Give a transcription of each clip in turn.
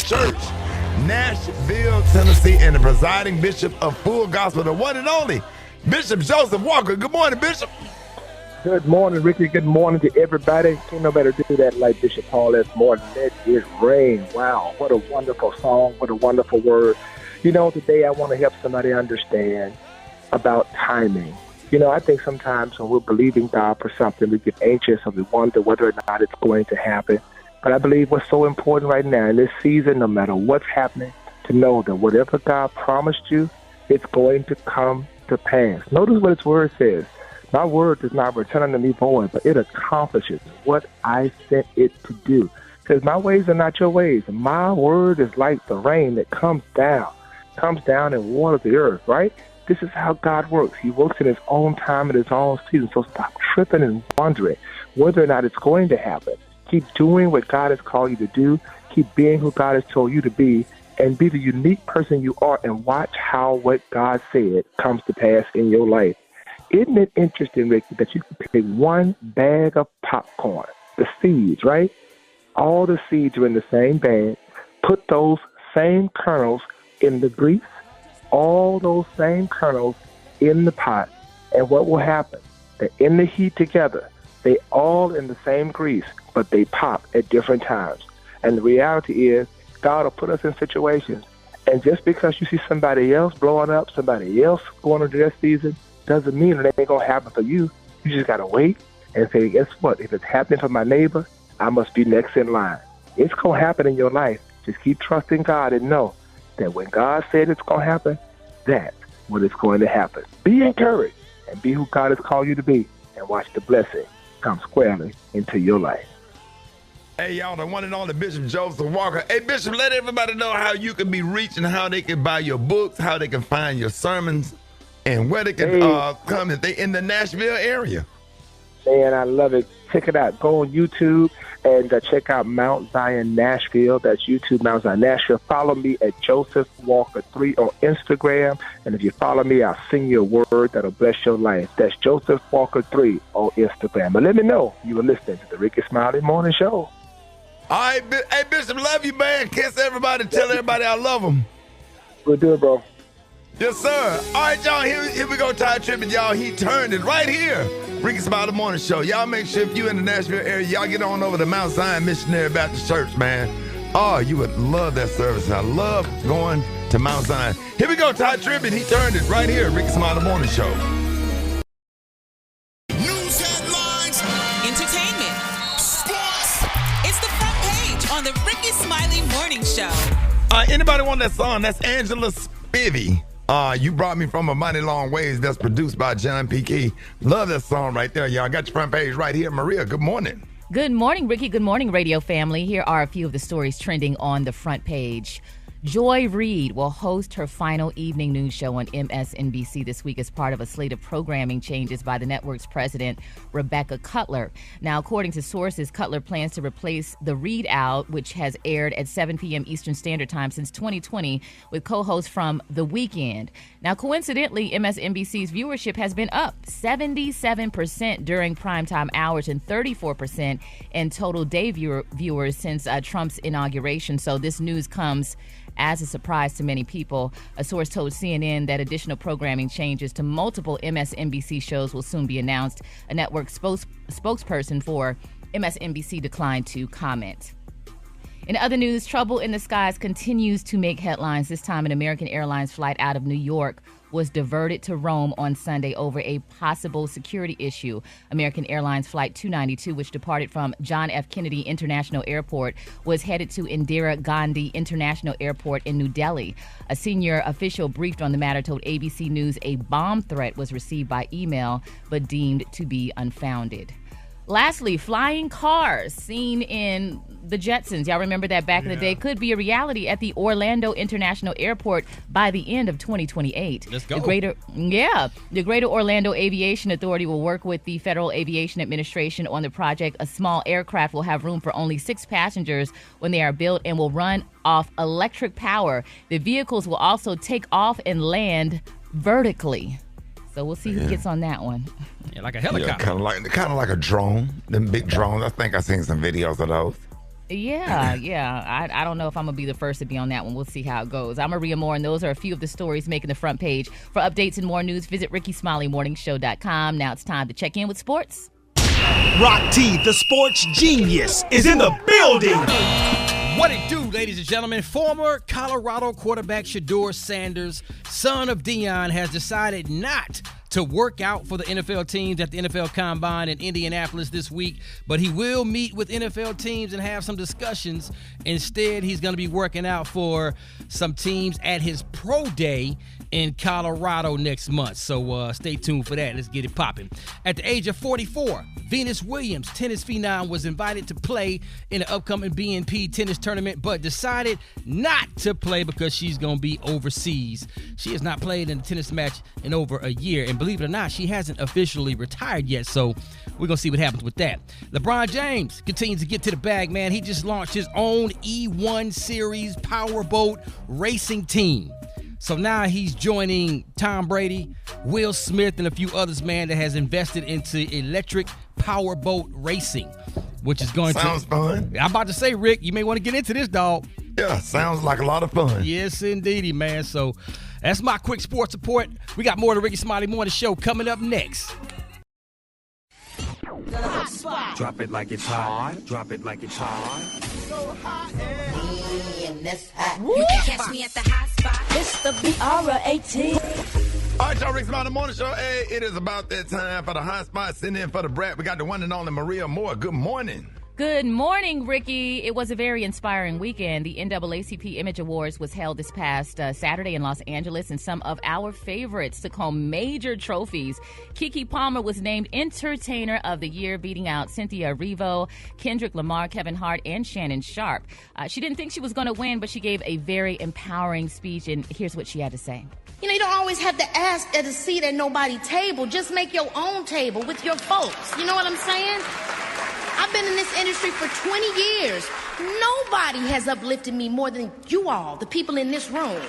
Baptist Church, Nashville, Tennessee, and the presiding bishop of Full Gospel, the one and only Bishop Joseph Walker. Good morning, Bishop. Good morning, Ricky. Good morning to everybody. Can't no better do that like Bishop Paul this morning. Let it rain. Wow, what a wonderful song. What a wonderful word. You know, today I want to help somebody understand about timing. You know, I think sometimes when we're believing God for something, we get anxious and we wonder whether or not it's going to happen. But I believe what's so important right now in this season, no matter what's happening, to know that whatever God promised you, it's going to come to pass. Notice what His word says. My word does not return unto me void, but it accomplishes what I sent it to do. Because my ways are not your ways. My word is like the rain that comes down and waters the earth, right? This is how God works. He works in His own time and His own season. So stop tripping and wondering whether or not it's going to happen. Keep doing what God has called you to do. Keep being who God has told you to be, and be the unique person you are, and watch how what God said comes to pass in your life. Isn't it interesting, Ricky, that you can pick one bag of popcorn, the seeds, right? All the seeds are in the same bag. Put those same kernels in the grease, all those same kernels in the pot, and what will happen? They're in the heat together. They all in the same grease, but they pop at different times. And the reality is, God will put us in situations, and just because you see somebody else blowing up, somebody else going into their season, doesn't mean it ain't going to happen for you. You just got to wait and say, guess what? If it's happening for my neighbor, I must be next in line. It's going to happen in your life. Just keep trusting God and know that when God said it's going to happen, that's when it's going to happen. Be encouraged and be who God has called you to be, and watch the blessing come squarely into your life. Hey, y'all, the one and only Bishop Joseph Walker. Hey, Bishop, let everybody know how you can be reached and how they can buy your books, how they can find your sermons, and where they can come if they in the Nashville area. Man, I love it. Check it out. Go on YouTube and check out Mount Zion Nashville. That's YouTube, Mount Zion Nashville. Follow me at Joseph Walker 3 on Instagram. And if you follow me, I'll sing you a word that'll bless your life. That's Joseph Walker 3 on Instagram. But let me know you were listening to the Rickey Smiley Morning Show. All right, hey, Bishop, love you, man. Kiss everybody. Tell everybody I love them. We'll do it, bro. Yes, sir. All right, y'all, here we go, Ty Trippin', y'all. He turned it right here. Rickey Smiley Morning Show. Y'all make sure if you in the Nashville area, y'all get on over to Mount Zion Missionary Baptist Church, man. Oh, you would love that service. I love going to Mount Zion. Here we go, Ty Trippin'. He turned it right here. Rickey Smiley Morning Show. News headlines. Entertainment. Sports. It's the front page on the Rickey Smiley Morning Show. Anybody want that song? That's Angela Spivey. You Brought Me From a Mighty Long Ways. That's produced by John P. Key. Love that song right there, y'all. Got your front page right here. Maria, good morning. Good morning, Ricky. Good morning, radio family. Here are a few of the stories trending on the front page. Joy Reid will host her final evening news show on MSNBC this week as part of a slate of programming changes by the network's president, Rebecca Cutler. Now, according to sources, Cutler plans to replace The Reid Out, which has aired at 7 p.m. Eastern Standard Time since 2020, with co-hosts from The Weeknd. Now, coincidentally, MSNBC's viewership has been up 77% during primetime hours and 34% in total day viewers since Trump's inauguration. So this news comes as a surprise to many people. A source told CNN that additional programming changes to multiple MSNBC shows will soon be announced. A network spokesperson for MSNBC declined to comment. In other news, trouble in the skies continues to make headlines. This time, an American Airlines flight out of New York was diverted to Rome on Sunday over a possible security issue. American Airlines Flight 292, which departed from John F. Kennedy International Airport, was headed to Indira Gandhi International Airport in New Delhi. A senior official briefed on the matter told ABC News a bomb threat was received by email, but deemed to be unfounded. Lastly, flying cars seen in the Jetsons. Y'all remember that back in the day? Could be a reality at the Orlando International Airport by the end of 2028. Let's go. The Greater Orlando Aviation Authority will work with the Federal Aviation Administration on the project. A small aircraft will have room for only 6 passengers when they are built and will run off electric power. The vehicles will also take off and land vertically. So we'll see who gets on that one. Yeah, like a helicopter. Yeah, kind of like a drone. Them big drones. I think I've seen some videos of those. Yeah. I don't know if I'm going to be the first to be on that one. We'll see how it goes. I'm Maria Moore, and those are a few of the stories making the front page. For updates and more news, visit RickeySmileyMorningShow.com. Now it's time to check in with sports. Rock T, the sports genius, is in the building. What it do, ladies and gentlemen? Former Colorado quarterback Shedeur Sanders, son of Deion, has decided not to work out for the NFL teams at the NFL Combine in Indianapolis this week, but he will meet with NFL teams and have some discussions. Instead, he's going to be working out for some teams at his pro day in Colorado next month. So stay tuned for that. Let's get it popping. At the age of 44, Venus Williams, tennis phenom, was invited to play in the upcoming BNP tennis tournament, but decided not to play because she's going to be overseas. She has not played in a tennis match in over a year, and believe it or not, she hasn't officially retired yet, so we're going to see what happens with that. LeBron James continues to get to the bag, man. He just launched his own E1 Series powerboat racing team. So now he's joining Tom Brady, Will Smith, and a few others, man, that has invested into electric powerboat racing, which is going Sounds fun. I'm about to say, Rick, you may want to get into this, dog. Yeah, sounds like a lot of fun. Yes, indeedy, man. So that's my quick sports report. We got more of the Rickey Smiley Morning Show coming up next. Drop it like it's hot. Drop it like it's hot. You can catch me at the hot spot. It's the BR18. All right, y'all, Rickey Smiley Morning Show. Hey, it is about that time for the hot spot. Sitting in for the brat. We got the one and only Morial Moore. Good morning. Good morning, Ricky. It was a very inspiring weekend. The NAACP Image Awards was held this past Saturday in Los Angeles, and some of our favorites took home major trophies. Keke Palmer was named Entertainer of the Year, beating out Cynthia Erivo, Kendrick Lamar, Kevin Hart, and Shannon Sharp. She didn't think she was going to win, but she gave a very empowering speech, and here's what she had to say. You know, you don't always have to ask at a seat at nobody's table. Just make your own table with your folks. You know what I'm saying? I've been in this industry for 20 years. Nobody has uplifted me more than you all, the people in this room.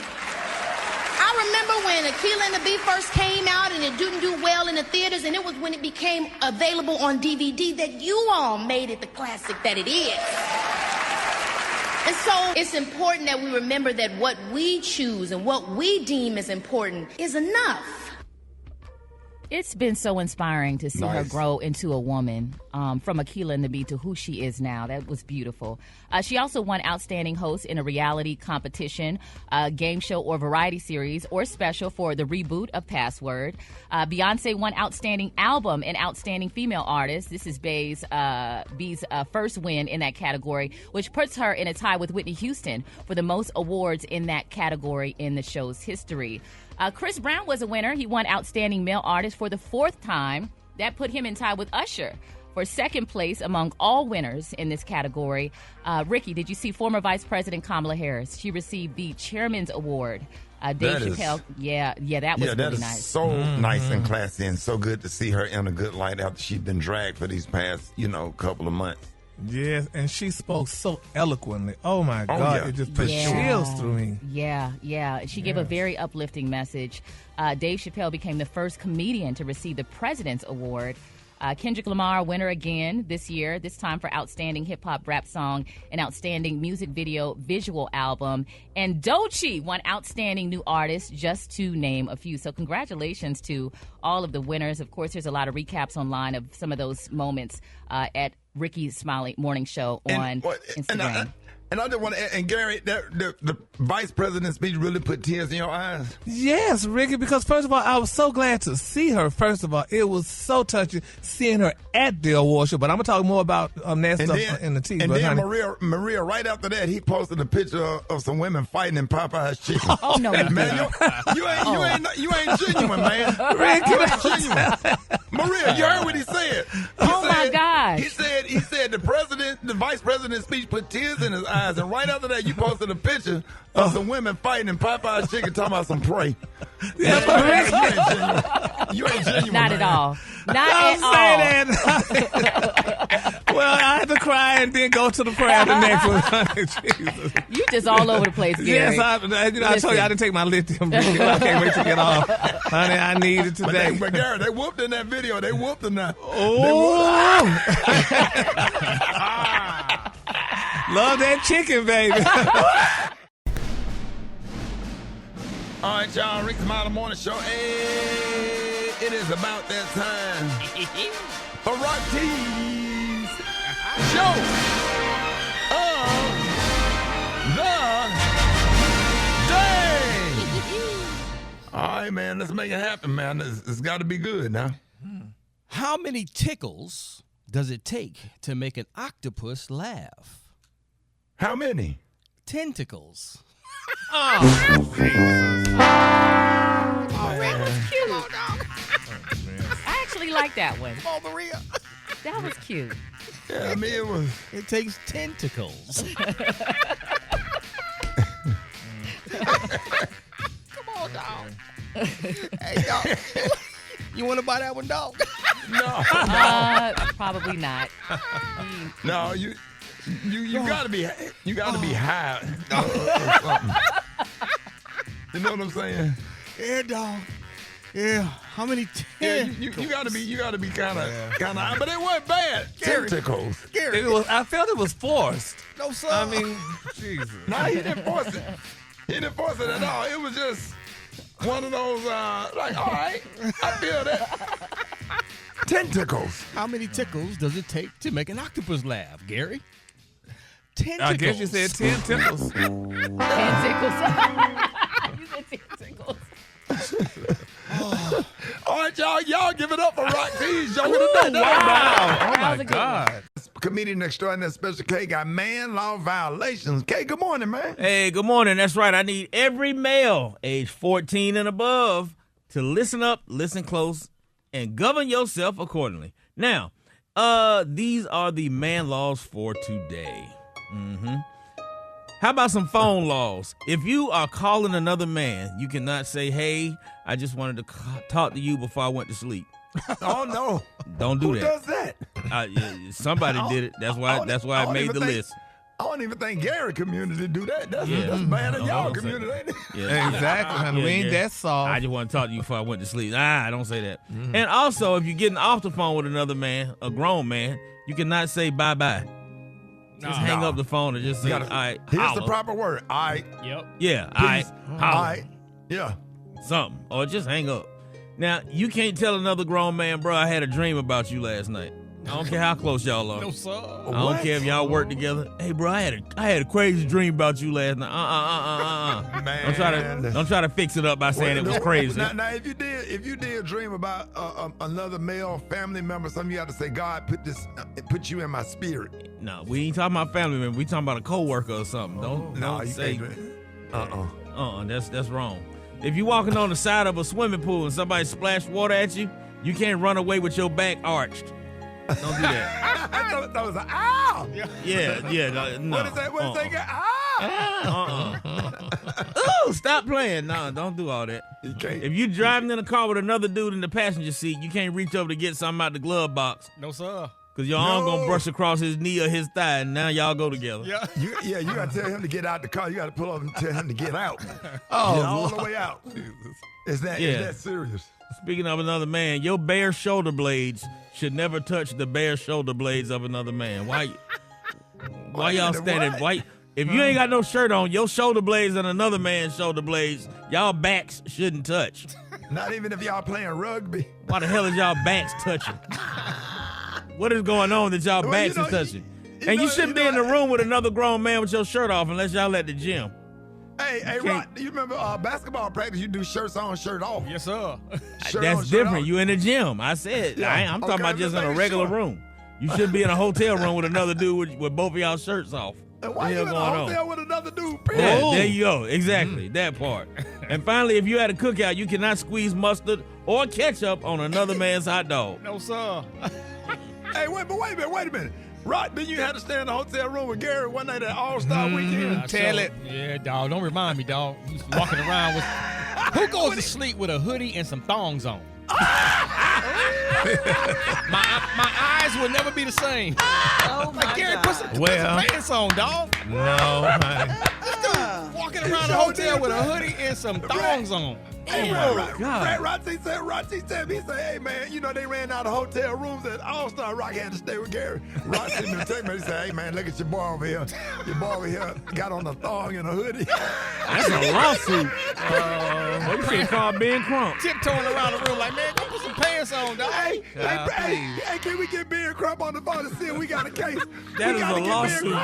I remember when Akeelah and the Bee first came out and it didn't do well in the theaters, and it was when it became available on DVD that you all made it the classic that it is. And so it's important that we remember that what we choose and what we deem as important is enough. It's been so inspiring to see her grow into a woman, from Akeelah and the Bee to who she is now. That was beautiful. She also won Outstanding Host in a reality competition, game show or variety series or special for the reboot of Password. Beyonce won Outstanding Album and Outstanding Female Artist. This is Bee's first win in that category, which puts her in a tie with Whitney Houston for the most awards in that category in the show's history. Chris Brown was a winner. He won Outstanding Male Artist for the fourth time. That put him in tie with Usher for second place among all winners in this category. Ricky, did you see former Vice President Kamala Harris? She received the Chairman's Award. Dave Chappelle, that was really nice. So nice and classy, and so good to see her in a good light after she's been dragged for these past, couple of months. Yes, and she spoke so eloquently. Oh, my God. It just put chills through me. Yeah. She gave a very uplifting message. Dave Chappelle became the first comedian to receive the President's Award. Kendrick Lamar, winner again this year, this time for Outstanding Hip-Hop Rap Song and Outstanding Music Video Visual Album. And Doechii won Outstanding New Artist, just to name a few. So congratulations to all of the winners. Of course, there's a lot of recaps online of some of those moments at Rickey Smiley Morning Show on Instagram. And I just want to add, and Gary, the vice president's speech really put tears in your eyes? Yes, Ricky, because first of all, I was so glad to see her. First of all, it was so touching seeing her at the award show. But I'm going to talk more about that stuff in the TV. And then Maria, right after that, he posted a picture of some women fighting in Popeye's chicken. Oh, no, man, you ain't genuine, man. Rick, you ain't genuine. Maria, you heard what he said. My gosh. He said the vice president's speech put tears in his eyes. And right after that, you posted a picture of some women fighting in Popeye's chicken talking about some prey. You ain't genuine. Not at all. Not at all. Well, I had to cry and then go to the prayer the next one. Jesus. You just all over the place, Gary. Yes, I told you I didn't take my lithium. I can't wait to get off. Honey, I need it today. But Gary, they whooped in that video. They whooped in that. Oh. Love that chicken, baby. All right, y'all. Rickey Smiley Morning Show. Hey, it is about that time for Rocky's show of the day. All right, man. Let's make it happen, man. It's got to be good now. How many tickles does it take to make an octopus laugh? How many? Tentacles. Oh, that was cute. I actually like that one. Come on, Maria. That was cute. Yeah, I mean, it takes tentacles. Come on, dog. Hey, dog. You want to buy that one, dog? No. Probably not. No, you gotta be high. You know what I'm saying? Yeah, dog. Yeah. How many? You gotta be kind of high, but it wasn't bad. Tentacles. Gary. I felt it was forced. No, sir. I mean, Jesus. No, he didn't force it. He didn't force it at all. It was just one of those, like, all right, I feel that. Tentacles. How many tickles does it take to make an octopus laugh, Gary? Tentacles. I guess you said 10 tickles. 10 tickles. You said 10 tickles. All right, y'all give it up for Rocky's show of the day. Wow. Oh, my God. Comedian extraordinary Special K got man law violations. K, good morning, man. Hey, good morning. That's right. I need every male age 14 and above to listen up, listen close, and govern yourself accordingly. Now, these are the man laws for today. How about some phone laws? If you are calling another man, you cannot say, "Hey, I just wanted to talk to you before I went to sleep." Oh no! Don't do Who that. does that? Somebody did it. That's why I made the list. I don't even think Gary community do that. That's bad in y'all community, ain't it? Yeah. Exactly, honey. We ain't that soft. I just want to talk to you before I went to sleep. I don't say that. And also, if you're getting off the phone with another man, a grown man, you cannot say bye-bye. Just hang up the phone and just say, all right, here's the proper word. All right. Yep. Yeah, all right. All right. Yeah. Something. Or just hang up. Now, you can't tell another grown man, bro, I had a dream about you last night. I don't care how close y'all are. No, sir. I don't care if y'all work together. Hey, bro, I had a crazy dream about you last night. Man. Don't try to fix it up by saying it was crazy. Now, if you did dream about another male family member, something you have to say, God put you in my spirit. No, we ain't talking about family member. We talking about a coworker or something. Don't say. That's wrong. If you walking on the side of a swimming pool and somebody splash water at you, you can't run away with your back arched. Don't do that. I thought that was an ow. Yeah. No. What is that? What is that? Ooh, stop playing. No, don't do all that. If you driving in a car with another dude in the passenger seat, you can't reach over to get something out the glove box. No, sir. Because your arm going to brush across his knee or his thigh, and now y'all go together. Yeah. You got to tell him to get out the car. You got to pull up and tell him to get out. Oh, all the way out. Is that serious? Speaking of another man, your bare shoulder blades should never touch the bare shoulder blades of another man. Why y'all standing? Why? If you ain't got no shirt on, your shoulder blades and another man's shoulder blades, y'all backs shouldn't touch. Not even if y'all playing rugby. Why the hell is y'all backs touching? What is going on that y'all backs is touching? And you shouldn't be in the room with another grown man with your shirt off unless y'all at the gym. Hey, Rod, you remember basketball practice? You do shirts on, shirt off. Yes, sir. That's different. You in the gym. I said, I'm talking about just in a regular room. You shouldn't be in a hotel room with another dude with both of y'all shirts off. And why you in a hotel with another dude? Yeah, there you go. Exactly. That part. And finally, if you had a cookout, you cannot squeeze mustard or ketchup on another man's hot dog. No, sir. Hey, wait a minute. Rod, then you had to stay in the hotel room with Gary one night at All-Star Weekend. Tell it. Yeah, dog. Don't remind me, dog. You walking around with... Who goes to sleep with a hoodie and some thongs on? my eyes will never be the same. Oh, my Gary, God. put some pants on, dog. No, honey. This dude walking around the hotel with a hoodie and some thongs on. Hey, Rati said, he said, hey, man, you know, they ran out of hotel rooms at All-Star Rock. Had to stay with Gary. Rati sent me a text message. He said, hey, man, look at your boy over here. Your boy over here got on a thong and a hoodie. That's a lawsuit. What you should call Ben Crump. Tiptoeing around the room like, man, go put some pants on, dog. Hey, can we get Ben Crump on the phone and see if we got a case? That is a lawsuit.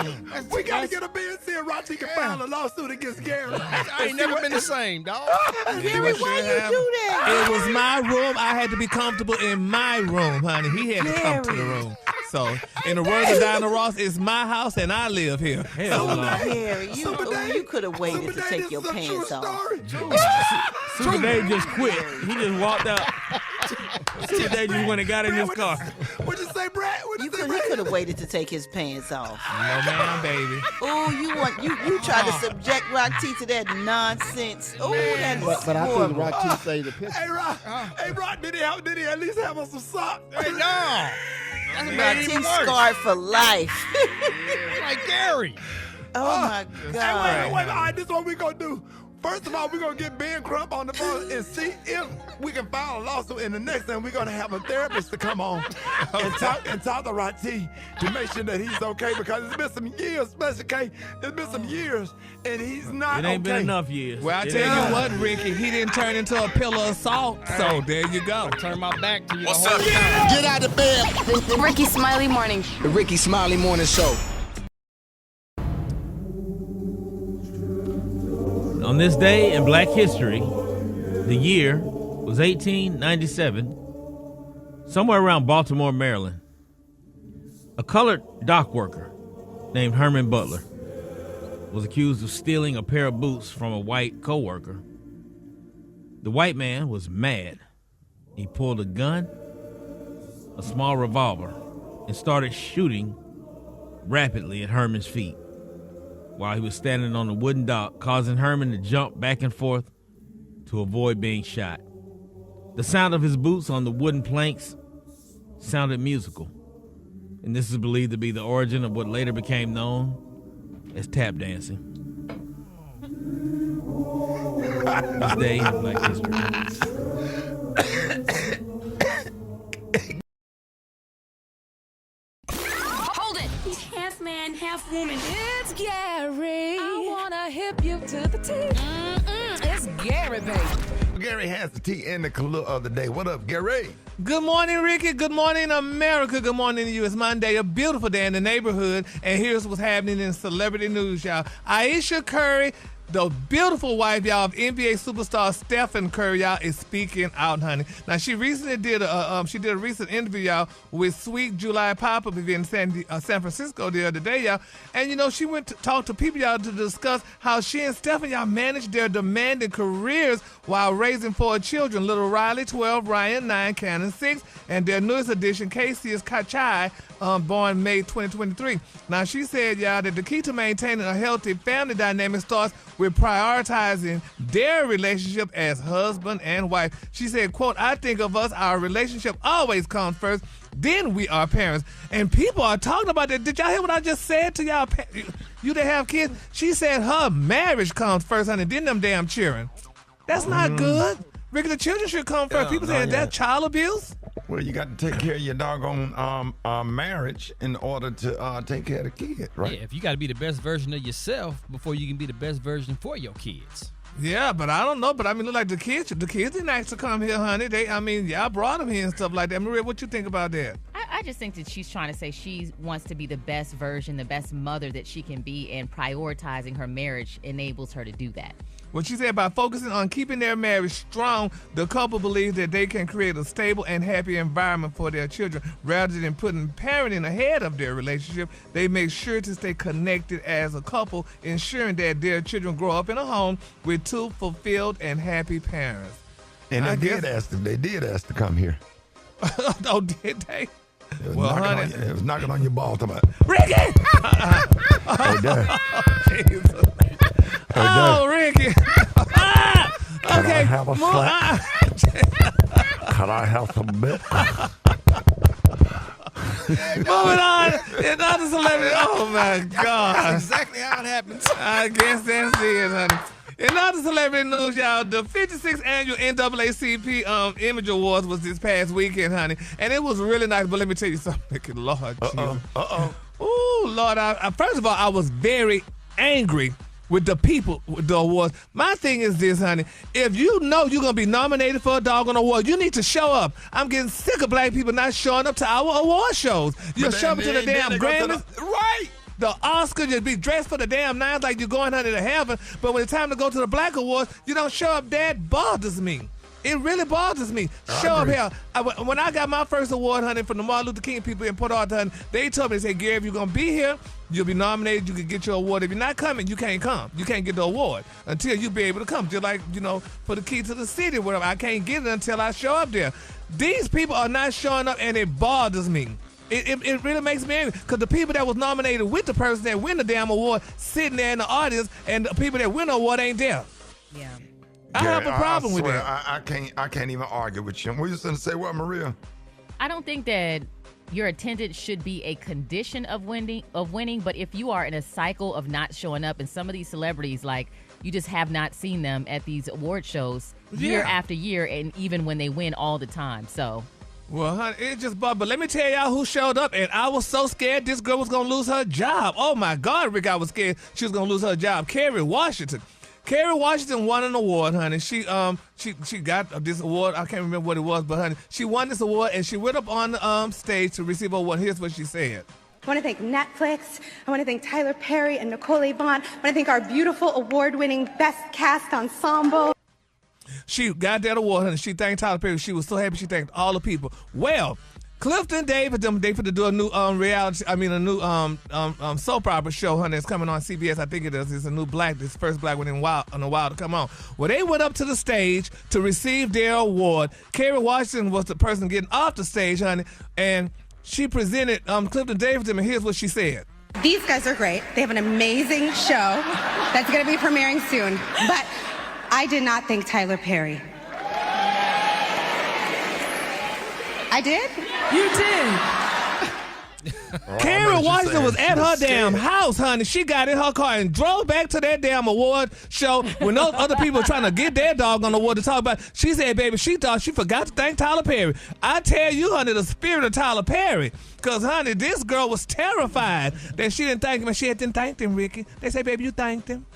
We got to get a Ben see if Rati can file a lawsuit against Gary. I ain't never been the same, dog. Gary, why you do that? It was my room. I had to be comfortable in my room, honey. He had to come to the room. So, in the words of Dinah Ross, it's my house and I live here. Hell no. Gary, you could have waited to take your pants off. Super Dave just quit. He just walked out. Super Dave just went and got in his car. What'd you say, Brad? He could have waited to take his pants off. No, ma'am, baby. Oh, you tried to subject Rock T to that nonsense. Oh, that is But I horrible. think Rock T say the picture. Hey, Rock, did he at least have on some socks? Hey, no. That's Rock T scarred for life. Like Gary. Oh, my God. Hey, wait. All right, this is what we going to do. First of all, we're going to get Ben Crump on the phone and see if we can file a lawsuit. And the next thing, we're going to have a therapist to come on and talk to Rati to make sure that he's okay, because it's been some years, Special K. It's been some years, and he's not okay. It ain't been enough years. Well, I tell you what, Ricky, he didn't turn into a pillar of salt. So there you go. I turn my back to you. What's up? Get out of bed. Rickey Smiley Morning Show. The Rickey Smiley Morning Show. On this day in Black history, the year was 1897, somewhere around Baltimore, Maryland. A colored dock worker named Herman Butler was accused of stealing a pair of boots from a white co-worker. The white man was mad. He pulled a gun, a small revolver, and started shooting rapidly at Herman's feet while he was standing on the wooden dock, causing Herman to jump back and forth to avoid being shot. The sound of his boots on the wooden planks sounded musical, and this is believed to be the origin of what later became known as tap dancing. This day in Black history. Half man, half woman. It's Gary. I wanna hip you to the T. It's Gary, baby. Gary has the tea and the color of the day. What up, Gary? Good morning, Ricky. Good morning, America. Good morning to you. It's Monday, a beautiful day in the neighborhood. And here's what's happening in celebrity news, y'all. Aisha Curry, the beautiful wife, y'all, of NBA superstar Stephen Curry, y'all, is speaking out, honey. Now, she recently did a recent interview, y'all, with Sweet July pop-up event in San Francisco the other day, y'all. And, you know, she went to talk to people, y'all, to discuss how she and Stephen, y'all, managed their demanding careers while raising 4 children. Little Riley, 12, Ryan, 9, Cannon, 6, and their newest addition, Casey, is Kachai, born May 2023. Now, she said, y'all, that the key to maintaining a healthy family dynamic starts with prioritizing their relationship as husband and wife. She said, quote, I think of us, our relationship always comes first, then we are parents. And people are talking about that. Did y'all hear what I just said to y'all? You that have kids? She said her marriage comes first, honey, then them damn children. That's not good. Ricky, the children should come first. People saying that child abuse? Well, you got to take care of your doggone marriage in order to take care of the kid, right? Yeah, if you got to be the best version of yourself before you can be the best version for your kids. Yeah, but I don't know. But I mean, look like the kids didn't ask to come here, honey. Y'all brought them here and stuff like that. Maria, what you think about that? I just think that she's trying to say she wants to be the best version, the best mother that she can be, and prioritizing her marriage enables her to do that. What she said, by focusing on keeping their marriage strong, the couple believes that they can create a stable and happy environment for their children. Rather than putting parenting ahead of their relationship, they make sure to stay connected as a couple, ensuring that their children grow up in a home with 2 fulfilled and happy parents. And they did ask to come here. Oh, did they? It was knocking on your ball. Ricky! Hey, Dad. Jesus. Oh, Ricky. Okay. I have a slap? Can I have some milk? Moving on. Another celebrity. Oh, my God. That's exactly how it happens. I guess that's it, honey. In other celebrity news, y'all, the 56th annual NAACP Image Awards was this past weekend, honey. And it was really nice. But let me tell you something. Lord, Ooh, Lord. First of all, I was very angry with the people with the awards. My thing is this, honey. If you know you're going to be nominated for a doggone award, you need to show up. I'm getting sick of black people not showing up to our award shows. You'll show up to the damn Grammys. Right. The Oscars, you'll be dressed for the damn nines like you're going, honey, to heaven. But when it's time to go to the Black Awards, you don't show up. That bothers me. It really bothers me. Show up here. When I got my first award, honey, from the Martin Luther King people in Port Arthur, honey, they told me, they said, Gary, if you're going to be here, you'll be nominated, you can get your award. If you're not coming, you can't come. You can't get the award until you be able to come. Just like, for the key to the city, whatever. I can't get it until I show up there. These people are not showing up, and it bothers me. It really makes me angry because the people that was nominated with the person that win the damn award sitting there in the audience, and the people that win the award ain't there. Yeah. I have a problem with that. I can't even argue with you. What you going to say, what, Maria? I don't think that your attendance should be a condition of winning, but if you are in a cycle of not showing up, and some of these celebrities, like, you just have not seen them at these award shows year after year, and even when they win all the time, so... Well, honey, it just but let me tell y'all who showed up, and I was so scared this girl was going to lose her job. Oh, my God, Rick, I was scared she was going to lose her job. Kerry Washington. Kerry Washington won an award, honey. She got this award. I can't remember what it was, but, honey, she won this award, and she went up on the stage to receive an award. Here's what she said. I want to thank Netflix. I want to thank Tyler Perry and Nicole Yvonne. I want to thank our beautiful award-winning Best Cast Ensemble. She got that award, honey. She thanked Tyler Perry. She was so happy. She thanked all the people. Well, Clifton David, they for to do a new soap opera show, honey. It's coming on CBS. I think it is. It's a new this first black one in a while to come on. Well, they went up to the stage to receive their award. Kerry Washington was the person getting off the stage, honey, and she presented Clifton David to them, and here's what she said. These guys are great. They have an amazing show that's going to be premiering soon. But I did not thank Tyler Perry. I did? You did. Kerry Washington was at her damn house, honey. She got in her car and drove back to that damn award show when those other people were trying to get their dog on the award to talk about. She said, baby, she thought she forgot to thank Tyler Perry. I tell you, honey, the spirit of Tyler Perry. Because, honey, this girl was terrified that she didn't thank him, and she hadn't thanked him, Ricky. They say, baby, you thanked him.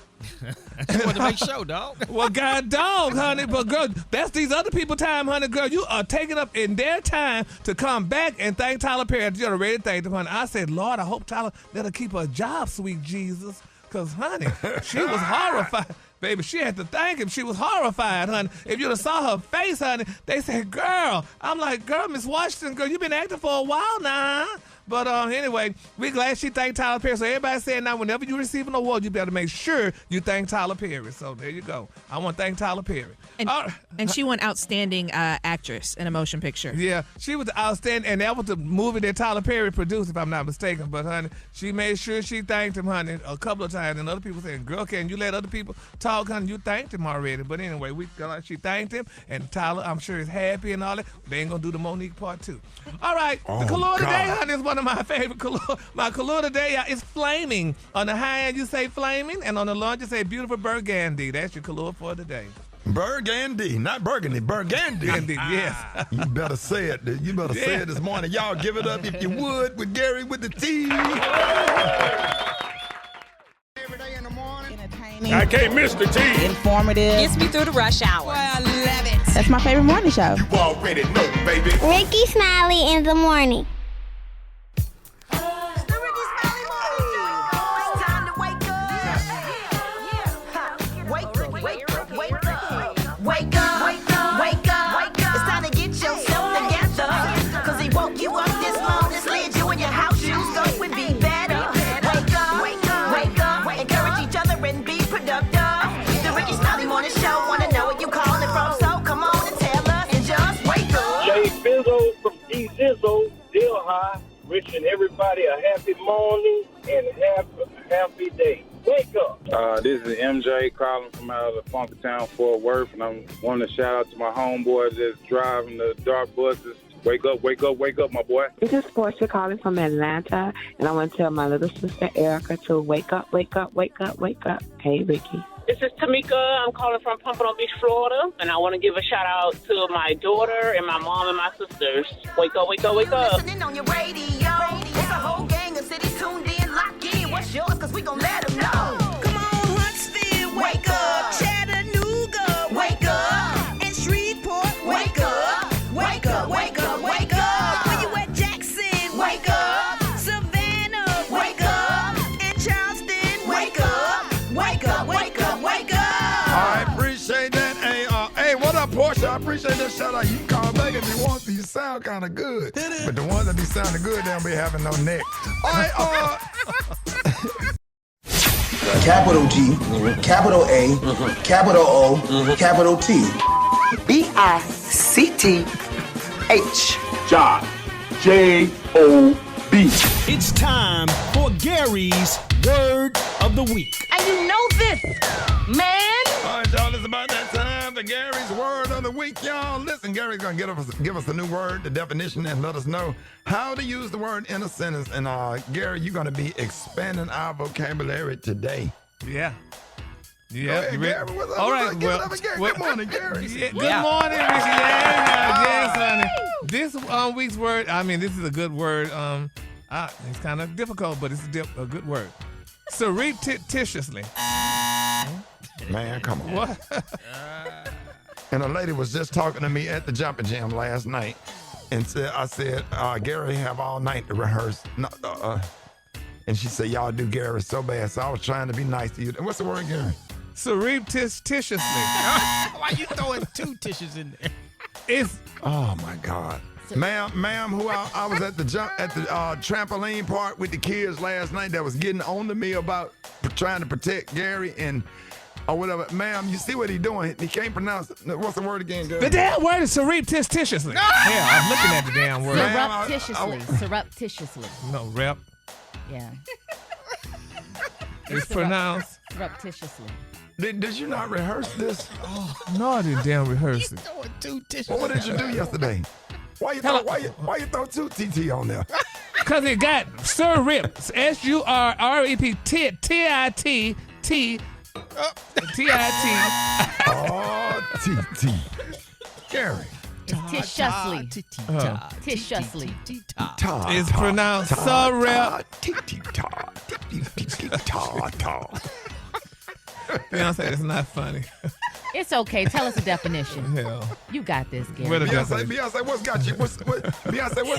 She wanted to make show, dog. Well, God, dog, honey. But, girl, that's these other people's time, honey. Girl, you are taking up in their time to come back and thank Tyler Perry. You already thanked him, honey. I said, Lord, I hope Tyler let her keep her job, sweet Jesus. Because, honey, she was horrified. Baby, she had to thank him. She was horrified, honey. If you'd have saw her face, honey, they said, girl. I'm like, girl, Miss Washington, girl, you been acting for a while now. But anyway, we're glad she thanked Tyler Perry. So everybody saying now, whenever you receive an award, you better make sure you thank Tyler Perry. So there you go. I want to thank Tyler Perry. And she won Outstanding Actress in a Motion Picture. Yeah, she was outstanding, and that was the movie that Tyler Perry produced, if I'm not mistaken. But, honey, she made sure she thanked him, honey, a couple of times. And other people saying, girl, can you let other people talk, honey? You thanked him already. But anyway, she thanked him, and Tyler, I'm sure, is happy and all that. They ain't going to do the Monique part 2. All right, the color today, honey, is one of my favorite color. My color today is flaming. On the high end, you say flaming, and on the low end, you say beautiful burgundy. That's your color for today. Burgundy, not burgundy, burgundy. Yes. You better say it. You better say it this morning. Y'all give it up if you would with Gary with the T. Every day in the morning. I can't miss the T. Informative. Gets me through the rush hour. I love it. That's my favorite morning show. You already know, baby. Rickey Smiley in the morning. Zizzo, still high, wishing everybody a happy morning and happy day. Wake up. This is MJ calling from out of the funky town, Fort Worth, and I'm wanting to shout out to my homeboys that's driving the dark buses Wake up, wake up, wake up, my boy. This is Portia calling from Atlanta, and I want to tell my little sister Erica to wake up, wake up, wake up, wake up. Hey, Ricky. This is Tamika. I'm calling from Pompano Beach, Florida, and I want to give a shout out to my daughter and my mom and my sisters. Wake up, wake up, wake up. Listening on your radio. It's a whole gang of cities tuned in, locked in. What's yours? Because we gon' let them know. Come on, Huntsville, wake up. Chattanooga, wake up. And Shreveport, wake up. Wake up, wake up, wake up. Where you at, Jackson? Wake up. Savannah, wake up. And Charleston, wake up. Wake up, wake up, wake up. I appreciate that. Hey, what up, Portia? I appreciate that shout out. You can call back if you want to. You sound kind of good. But the ones that be sounding good, they don't be having no neck. All right, Capital G, capital A, capital O, capital T. B-I-C-T-H. Job. J-O-B. It's time for Gary's Word of the Week. And you know this, man. All right, y'all, it's about that time for Gary's Word of the Week, y'all. Listen, Gary's going to give us a new word, the definition, and let us know how to use the word in a sentence. And, Gary, you're going to be expanding our vocabulary today. Yeah. Yeah, You Gary, ready? what's up? All What's right, up? Give it well, up for Gary. well, Good morning, Gary. Good morning, Ricky. Yes, honey. This week's word, I mean, this is a good word. It's kind of difficult, but it's a good word. Surreptitiously. Man, come on. What? And a lady was just talking to me at the jumping gym last night, and I said, Gary have all night to rehearse. And she said, y'all do Gary so bad, so I was trying to be nice to you. What's the word, Gary? Surreptitiously. Why you throwing two tissues in there? It's oh my God, ma'am, who I was at the trampoline park with the kids last night that was getting on to me about trying to protect Gary and or whatever. Ma'am, you see what he doing? He can't pronounce it. What's the word again, Gary? the damn word is surreptitiously. Yeah, I'm looking at the damn word. Surreptitiously. No, rep. Yeah. It's pronounced surreptitiously. Did you not rehearse this? Oh, no, I didn't damn rehearse it. Throwing two tissues. Well, what did you do yesterday? Why you throw two TT on there? Because it got surrep. S-U-R-R-E-P T-I-T T-I-T. Oh, TT. Gary. Titiously. Titiously. It's pronounced surrep. Beyonce, it's not funny. It's okay. Tell us the definition. Hell. You got this, Gary. Beyonce, what's got you? Beyonce,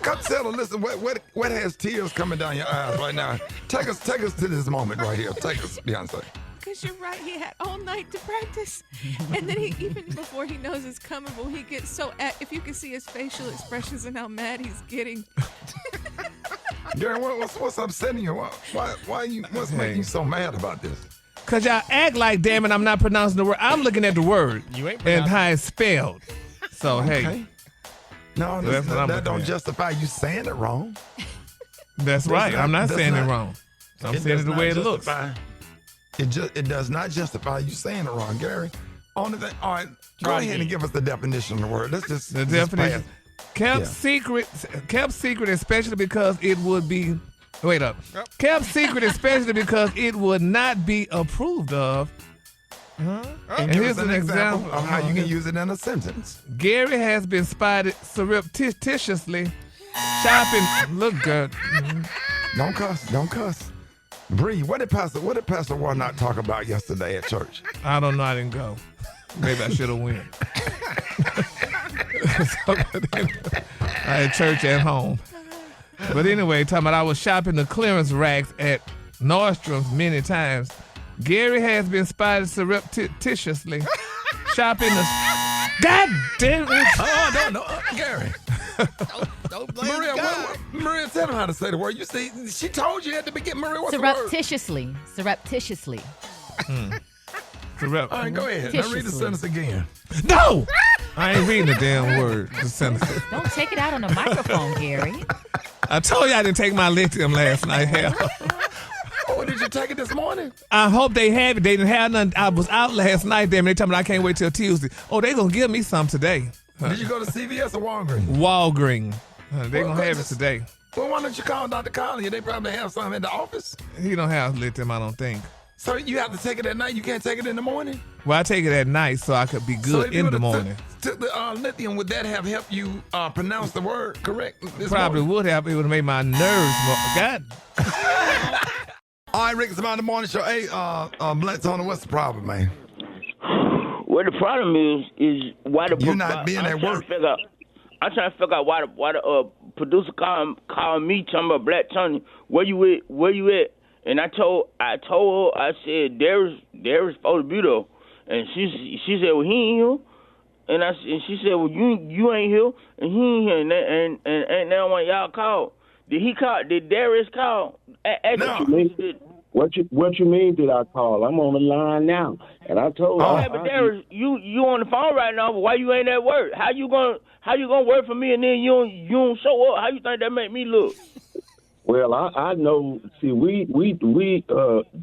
come tell her, listen, what has tears coming down your eyes right now? Take us to this moment right here. Take us, Beyonce. Because you're right, he had all night to practice. And then even before he knows it's coming, but he gets so, if you can see his facial expressions and how mad he's getting. Gary, what's upsetting you? What's making you so mad about this? Because y'all act like, damn it, I'm not pronouncing the word. I'm looking at the word You ain't and how it's spelled. So, Okay. hey. No, that don't justify you saying it wrong. That's right. I'm not saying it wrong. I'm saying it the way it looks. It does not justify you saying it wrong, Gary. All right, go ahead and give us the definition of the word. Let's just The definition. Kept secret, especially because it would be. Wait up. Kept secret, especially because it would not be approved of. And here's an example of how you can use it in a sentence. Gary has been spotted surreptitiously shopping. Look good. Don't cuss. Bree, what did Pastor Warnock talk about yesterday at church? I don't know. I didn't go. Maybe I should have went. I had church at home. But anyway, talking about I was shopping the clearance racks at Nordstrom's many times. Gary has been spotted surreptitiously shopping the. God damn it! Oh, no, Gary. Don't blame God. Maria, tell him how to say the word. You see, she told you at the beginning, Maria, what's the word? Surreptitiously. All right, go ahead. Now read the sentence again. No! I ain't reading the damn word. The sentence. Don't take it out on the microphone, Gary. I told you I didn't take my lithium last night. Hell. Oh, did you take it this morning? I hope they have it. They didn't have none. I was out last night, damn. They told me I can't wait till Tuesday. Oh, they gonna give me some today. Did you go to CVS or Walgreens? Walgreens. They're going to have it today. Well, why don't you call Dr. Collier? They probably have something in the office. He don't have lithium, I don't think. So you have to take it at night? You can't take it in the morning? Well, I take it at night so I could be good in the morning. Took the lithium, would that have helped you pronounce the word correct? Probably would have. It would have made my nerves more. God. All right, Rickey Smiley Morning Show. Hey, Black Tony, what's the problem, man? Well, the problem is why the you're not being at work. I'm trying to figure out why the producer called me talking about Black Tony. Where you at? And I told her, I said Darius supposed to be there, and she said, well, he ain't here. And she said, well, you ain't here, and he ain't here, and now when y'all called, did Darius call? No. What you mean did I call? I'm on the line now, and I told her. Yeah, but Darius, you on the phone right now, but why you ain't at work? How you gonna work for me and then you don't show up? How you think that make me look? Well, I know. See, we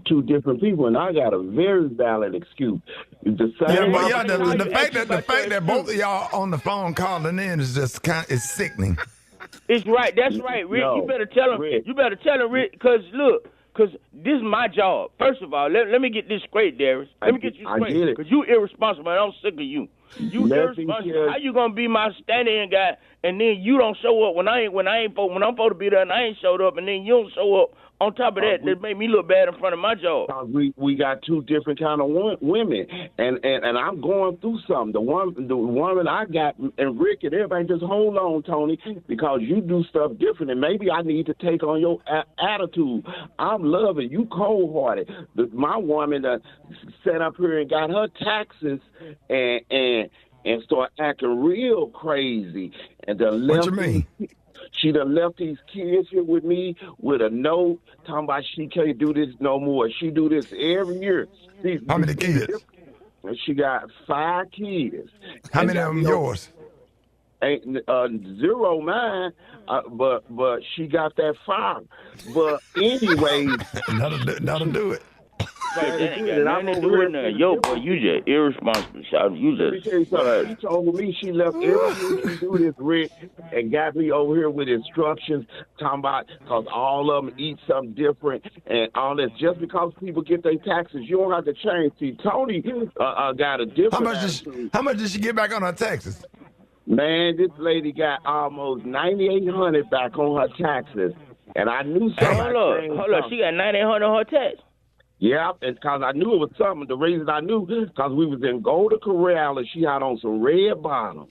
two different people, and I got a very valid excuse. The fact that both of y'all on the phone calling in is just is sickening. It's right. That's right, Rick. No, you better tell him. Rick. You better tell him, Rick, because this is my job. First of all, let me get this straight, Darius. Let me get you straight, because you irresponsible, and I'm sick of you. You irresponsible. How you gonna be my stand-in guy, and then you don't show up when I'm supposed to be there, and I ain't showed up, and then you don't show up. On top of that, that made me look bad in front of my job. We got two different kind of women, and I'm going through something. The woman I got, and Rick and everybody, just hold on, Tony, because you do stuff different, and maybe I need to take on your attitude. I'm loving you, cold-hearted. My woman sat up here and got her taxes and start acting real crazy, and what you mean? She done left these kids here with me with a note talking about she can't do this no more. She do this every year. How many kids? She got 5 kids. How many of them yours? Ain't 0 mine, but she got that 5. But anyway, that'll do it. Yo, boy, you just irresponsible, child. You just. She told me she left everything she do this, Rick, and got me over here with instructions talking about because all of them eat something different and all this. Just because people get their taxes, you don't have to change. See, Tony got a different. How much did she get back on her taxes? Man, this lady got almost $9,800 back on her taxes, and I knew something. Hold up, she got $9,800 on her tax. Yeah, and because I knew it was something. The reason I knew because we was in Golden Corral and she had on some red bottoms.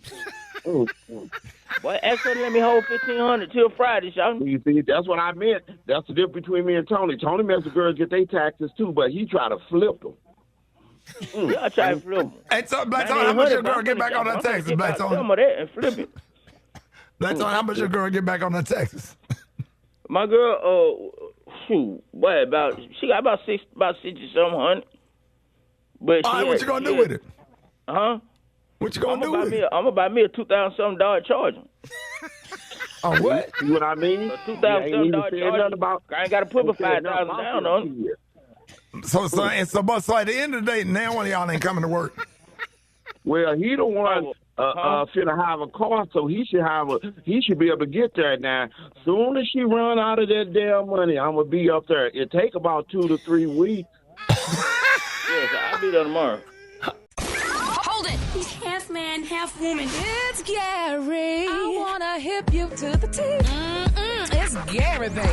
Boy, actually, let me hold $1,500 till Friday, y'all. You see, that's what I meant. That's the difference between me and Tony. Tony makes the girls get their taxes too, but he try to flip them. I try to flip them. Hey, so Black Tony, how much your girl get back on her taxes, Black Tony? Some of that and flip it. Black Tony, how much your girl get back on her taxes? My girl, she got about 60-something. But all right, what you gonna do with it? Huh? What you gonna do with it? I'm gonna buy me a $2,000-something Charger. Oh, what? See what I mean? A $2,000-something Charger. I ain't got to put my $5,000 down on it. So at the end of the day, now one of y'all ain't coming to work. Well, he the one finna have a car, so he should be able to get there now. Soon as she run out of that damn money, I'm gonna be up there. It take about 2 to 3 weeks. Yes, I'll be there tomorrow. Hold it! He's half man, half woman. It's Gary. I wanna hip you to the T. It's Gary, baby.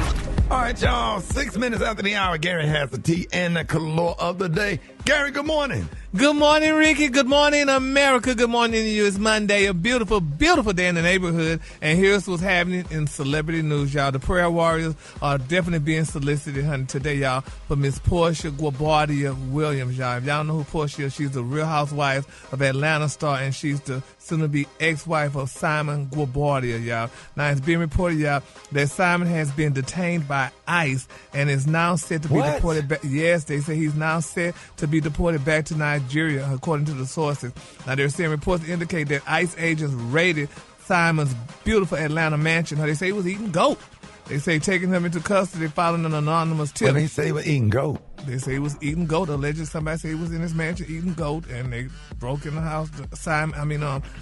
All right, y'all. 6 minutes after the hour, Gary has the tea and the color of the day. Gary, good morning. Good morning, Ricky. Good morning, America. Good morning to you. It's Monday, a beautiful, beautiful day in the neighborhood. And here's what's happening in celebrity news, y'all. The prayer warriors are definitely being solicited, honey, today, y'all, for Miss Portia Guabardia Williams, y'all. If y'all know who Portia is, she's the Real Housewives of Atlanta star, and she's the soon-to-be ex-wife of Simon Guabardia, y'all. Now, it's being reported, y'all, that Simon has been detained by ICE and is now set to be deported back. Yes, they say he's now set to be deported back to Nigeria, according to the sources. Now, they're saying reports indicate that ICE agents raided Simon's beautiful Atlanta mansion. They say he was eating goat. They say taking him into custody following an anonymous tip. Well, they say he was eating goat. They say he was eating goat. Allegedly, somebody said he was in his mansion eating goat, and they broke in the house.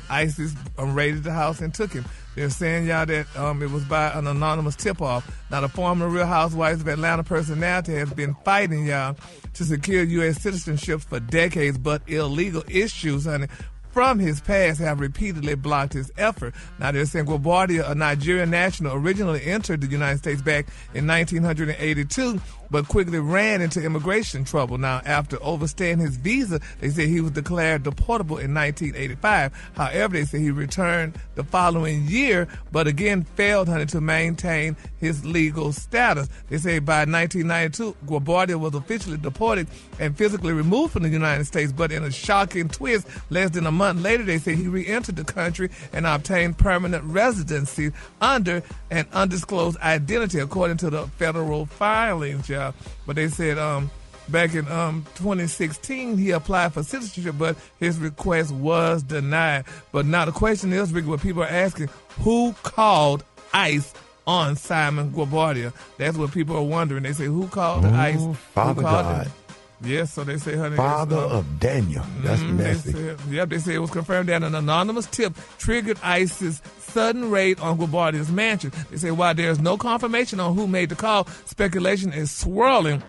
ISIS raided the house and took him. They're saying, y'all, that it was by an anonymous tip-off. Now, the former Real Housewives of Atlanta personality has been fighting, y'all, to secure U.S. citizenship for decades, but illegal issues, honey, from his past have repeatedly blocked his effort. Now, they're saying Guabardia, a Nigerian national, originally entered the United States back in 1982, but quickly ran into immigration trouble. Now, after overstaying his visa, they say he was declared deportable in 1985. However, they say he returned the following year, but again failed, honey, to maintain his legal status. They say by 1992, Guabardia was officially deported and physically removed from the United States, but in a shocking twist, less than a month later, they say he re-entered the country and obtained permanent residency under an undisclosed identity, according to the federal filings, y'all. But they said back in 2016, he applied for citizenship, but his request was denied. But now the question is, Ricky, what people are asking, who called ICE on Simon Guabardia? That's what people are wondering. They say, who called the ICE? Father God. Yes, so they say, honey. Father of Daniel. That's messy. They say it was confirmed that an anonymous tip triggered ICE's sudden raid on Guabardia's mansion. They say while there's no confirmation on who made the call, speculation is swirling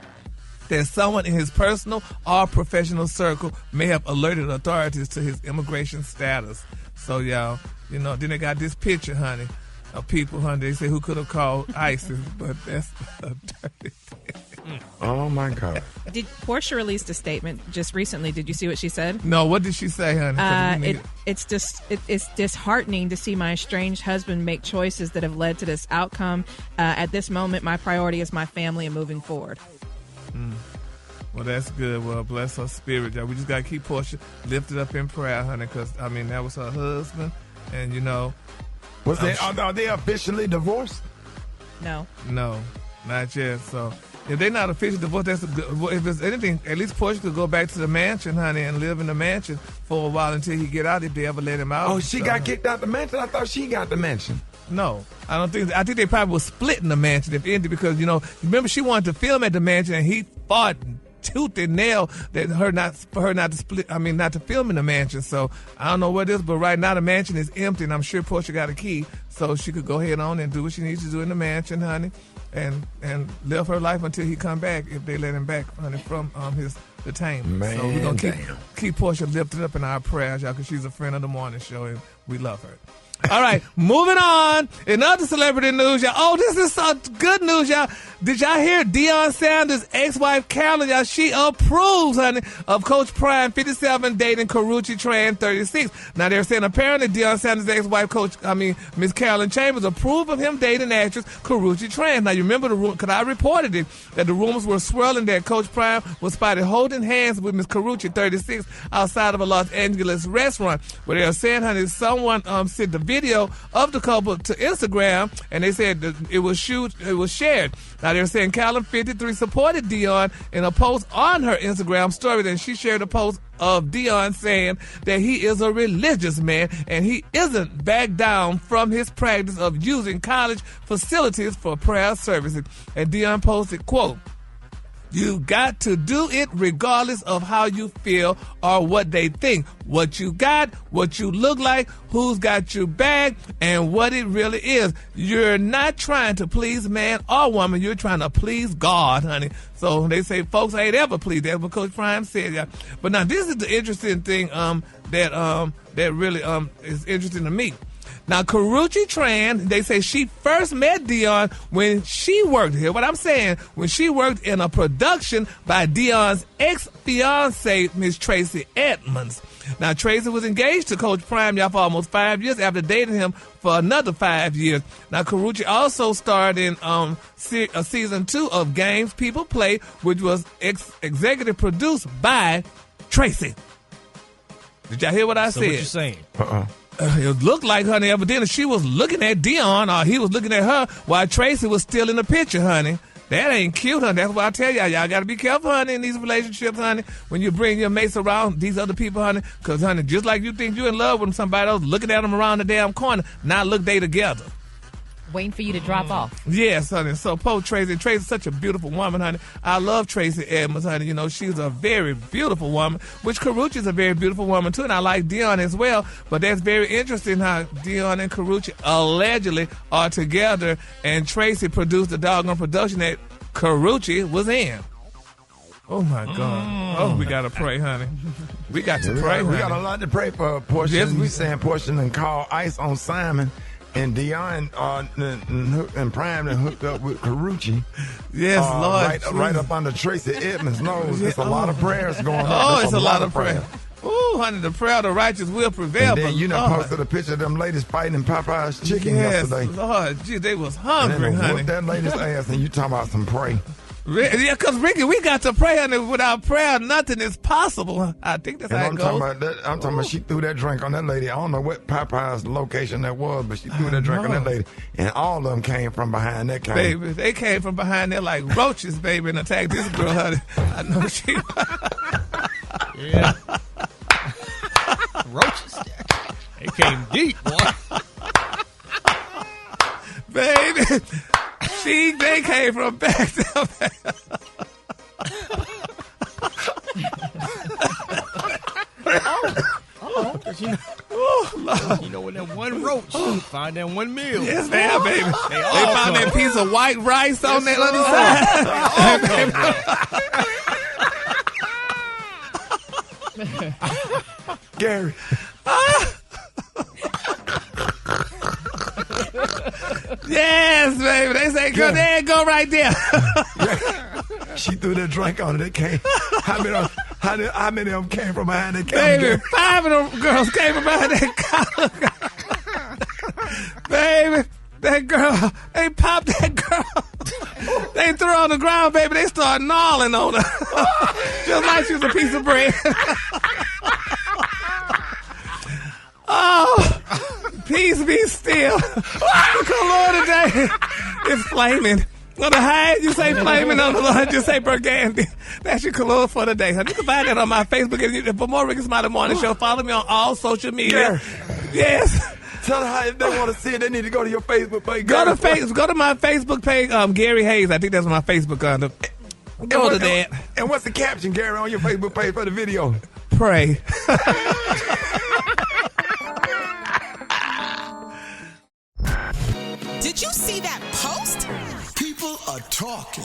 that someone in his personal or professional circle may have alerted authorities to his immigration status. So, y'all, then they got this picture, honey, of people, honey. They say who could have called ISIS, but that's a dirty thing. Oh, my God. Did Portia released a statement just recently? Did you see what she said? No, what did she say, honey? It's disheartening to see my estranged husband make choices that have led to this outcome. At this moment, my priority is my family and moving forward. Well, that's good. Well, bless her spirit, y'all. We just got to keep Portia lifted up in prayer, honey, because, that was her husband, and, Are they officially divorced? No. No, not yet, so... If they're not officially divorced, that's if there's anything, at least Portia could go back to the mansion, honey, and live in the mansion for a while until he get out, if they ever let him out. Oh, she got kicked out the mansion? I thought she got the mansion. No, I don't think. I think they probably were splitting the mansion if ended because remember she wanted to film at the mansion and he fought tooth and nail that for her not to split. Not to film in the mansion. So I don't know what it is, but right now the mansion is empty, and I'm sure Portia got a key, so she could go ahead on and do what she needs to do in the mansion, honey. And live her life until he come back, if they let him back, honey, from his detainment. Man, so we're going to keep Portia lifted up in our prayers, y'all, because she's a friend of the morning show, and we love her. All right, moving on. In other celebrity news, y'all. Oh, this is some good news, y'all. Did y'all hear Deion Sanders' ex-wife, Carolyn, y'all? She approves, honey, of Coach Prime, 57, dating Karrueche Tran, 36. Now, they're saying apparently Deion Sanders' ex-wife, Miss Carolyn Chambers, approved of him dating actress Karrueche Tran. Now, you remember the rumor, because I reported it, that the rumors were swirling that Coach Prime was spotted holding hands with Miss Karrueche, 36, outside of a Los Angeles restaurant. Where they're saying, honey, someone sent the video of the couple to Instagram, and they said that it was shared. Now they're saying Carolyn, 53, supported Deion in a post on her Instagram story. Then she shared a post of Deion saying that he is a religious man and he isn't back down from his practice of using college facilities for prayer services. And Deion posted, quote, "You got to do it regardless of how you feel or what they think. What you got, what you look like, who's got your back, and what it really is. You're not trying to please man or woman. You're trying to please God, honey." So they say folks ain't ever pleased. That's what Coach Prime said, yeah. But now this is the interesting thing that really is interesting to me. Now, Karrueche Tran, they say she first met Deion when she worked here. What I'm saying, when she worked in a production by Deion's ex-fiancée, Miss Tracy Edmonds. Now, Tracy was engaged to Coach Prime, y'all, for almost 5 years after dating him for another 5 years. Now, Karrueche also starred in season 2 of Games People Play, which was executive produced by Tracy. Did y'all hear what I said? What you saying? It looked like, honey, evidently she was looking at Deion, or he was looking at her, while Tracy was still in the picture, honey. That ain't cute, honey. That's why I tell y'all got to be careful, honey, in these relationships, honey, when you bring your mates around these other people, honey, because, honey, just like you think you're in love with somebody else, looking at them around the damn corner, now look, they together. Waiting for you to drop off. Yes, honey. So, poor Tracy. Tracy's such a beautiful woman, honey. I love Tracy Edmonds, honey. You know, she's a very beautiful woman, which Carucci's a very beautiful woman, too, and I like Dion as well. But that's very interesting how Dion and Carucci allegedly are together, and Tracy produced the doggone production that Carucci was in. Oh, my God. Oh, we got to pray, honey. We got to pray, honey. We got a lot to pray for. Portia, Yes, we saying Portia and call ice on Simon, and Dion and Prime and hooked up with Carucci. Yes, Lord. Right up under Tracy Edmonds' nose. It's a lot of prayers going on. Oh, it's a lot of prayer. Ooh, honey, the prayer of the righteous will prevail. And then you done posted a picture of them ladies fighting in Popeye's chicken yesterday. Lord, gee, they was hungry, and then honey. whoop that lady's ass, and you talking about some pray. Yeah, because, Ricky, we got to pray, and without prayer, nothing is possible. I think that's how it goes. I'm talking about she threw that drink on that lady. I don't know what Popeye's location that was, but she threw that drink on that lady. And all of them came from behind that counter. Baby, they came from behind there like roaches, baby, and attacked this girl, honey. I know she... Yeah. Roaches. They came deep, boy. Baby... They came from back down there. You know, when that one roach find that one meal. Yes, they are, baby. They found that piece of white rice on that other side. Gary. Yes, baby. They say, girl, there you go right there. She threw that drink on it. It came. How many of them came from behind that counter? Baby, 5 of them girls came from behind that counter. Baby, that girl, they popped that girl. They threw her on the ground, baby. They started gnawing on her. Just like she was a piece of bread. Oh, peace be still. The Lord today is flaming. On the high, you say flaming. On the low, just say burgundy. That's your color for the day. You can find that on my Facebook. And for more Rickey Smiley Morning Show, follow me on all social media. Yes. Tell them how if they want to see it, they need to go to your Facebook page. Go to my Facebook page, Gary Hayes. I think that's my Facebook under. Go to that. And what's the caption, Gary, on your Facebook page for the video? Pray. Did you see that post? People are talking.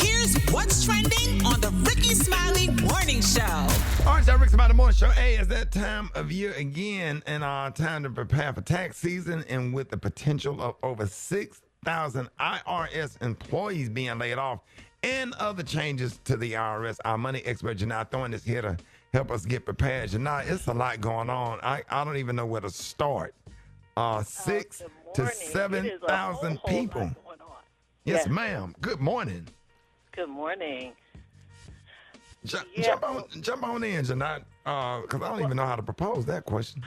Here's what's trending on the Rickey Smiley Morning Show. All right, Rickey Smiley Morning Show. Hey, it's that time of year again, and time to prepare for tax season, and with the potential of over 6,000 IRS employees being laid off and other changes to the IRS, our money expert, Jini Thornton, is here to help us get prepared. Jini, it's a lot going on. I don't even know where to start. 6 to 7,000 people. Yes, ma'am. Good morning. Good morning. Jump on in, Jini, because I don't even know how to propose that question.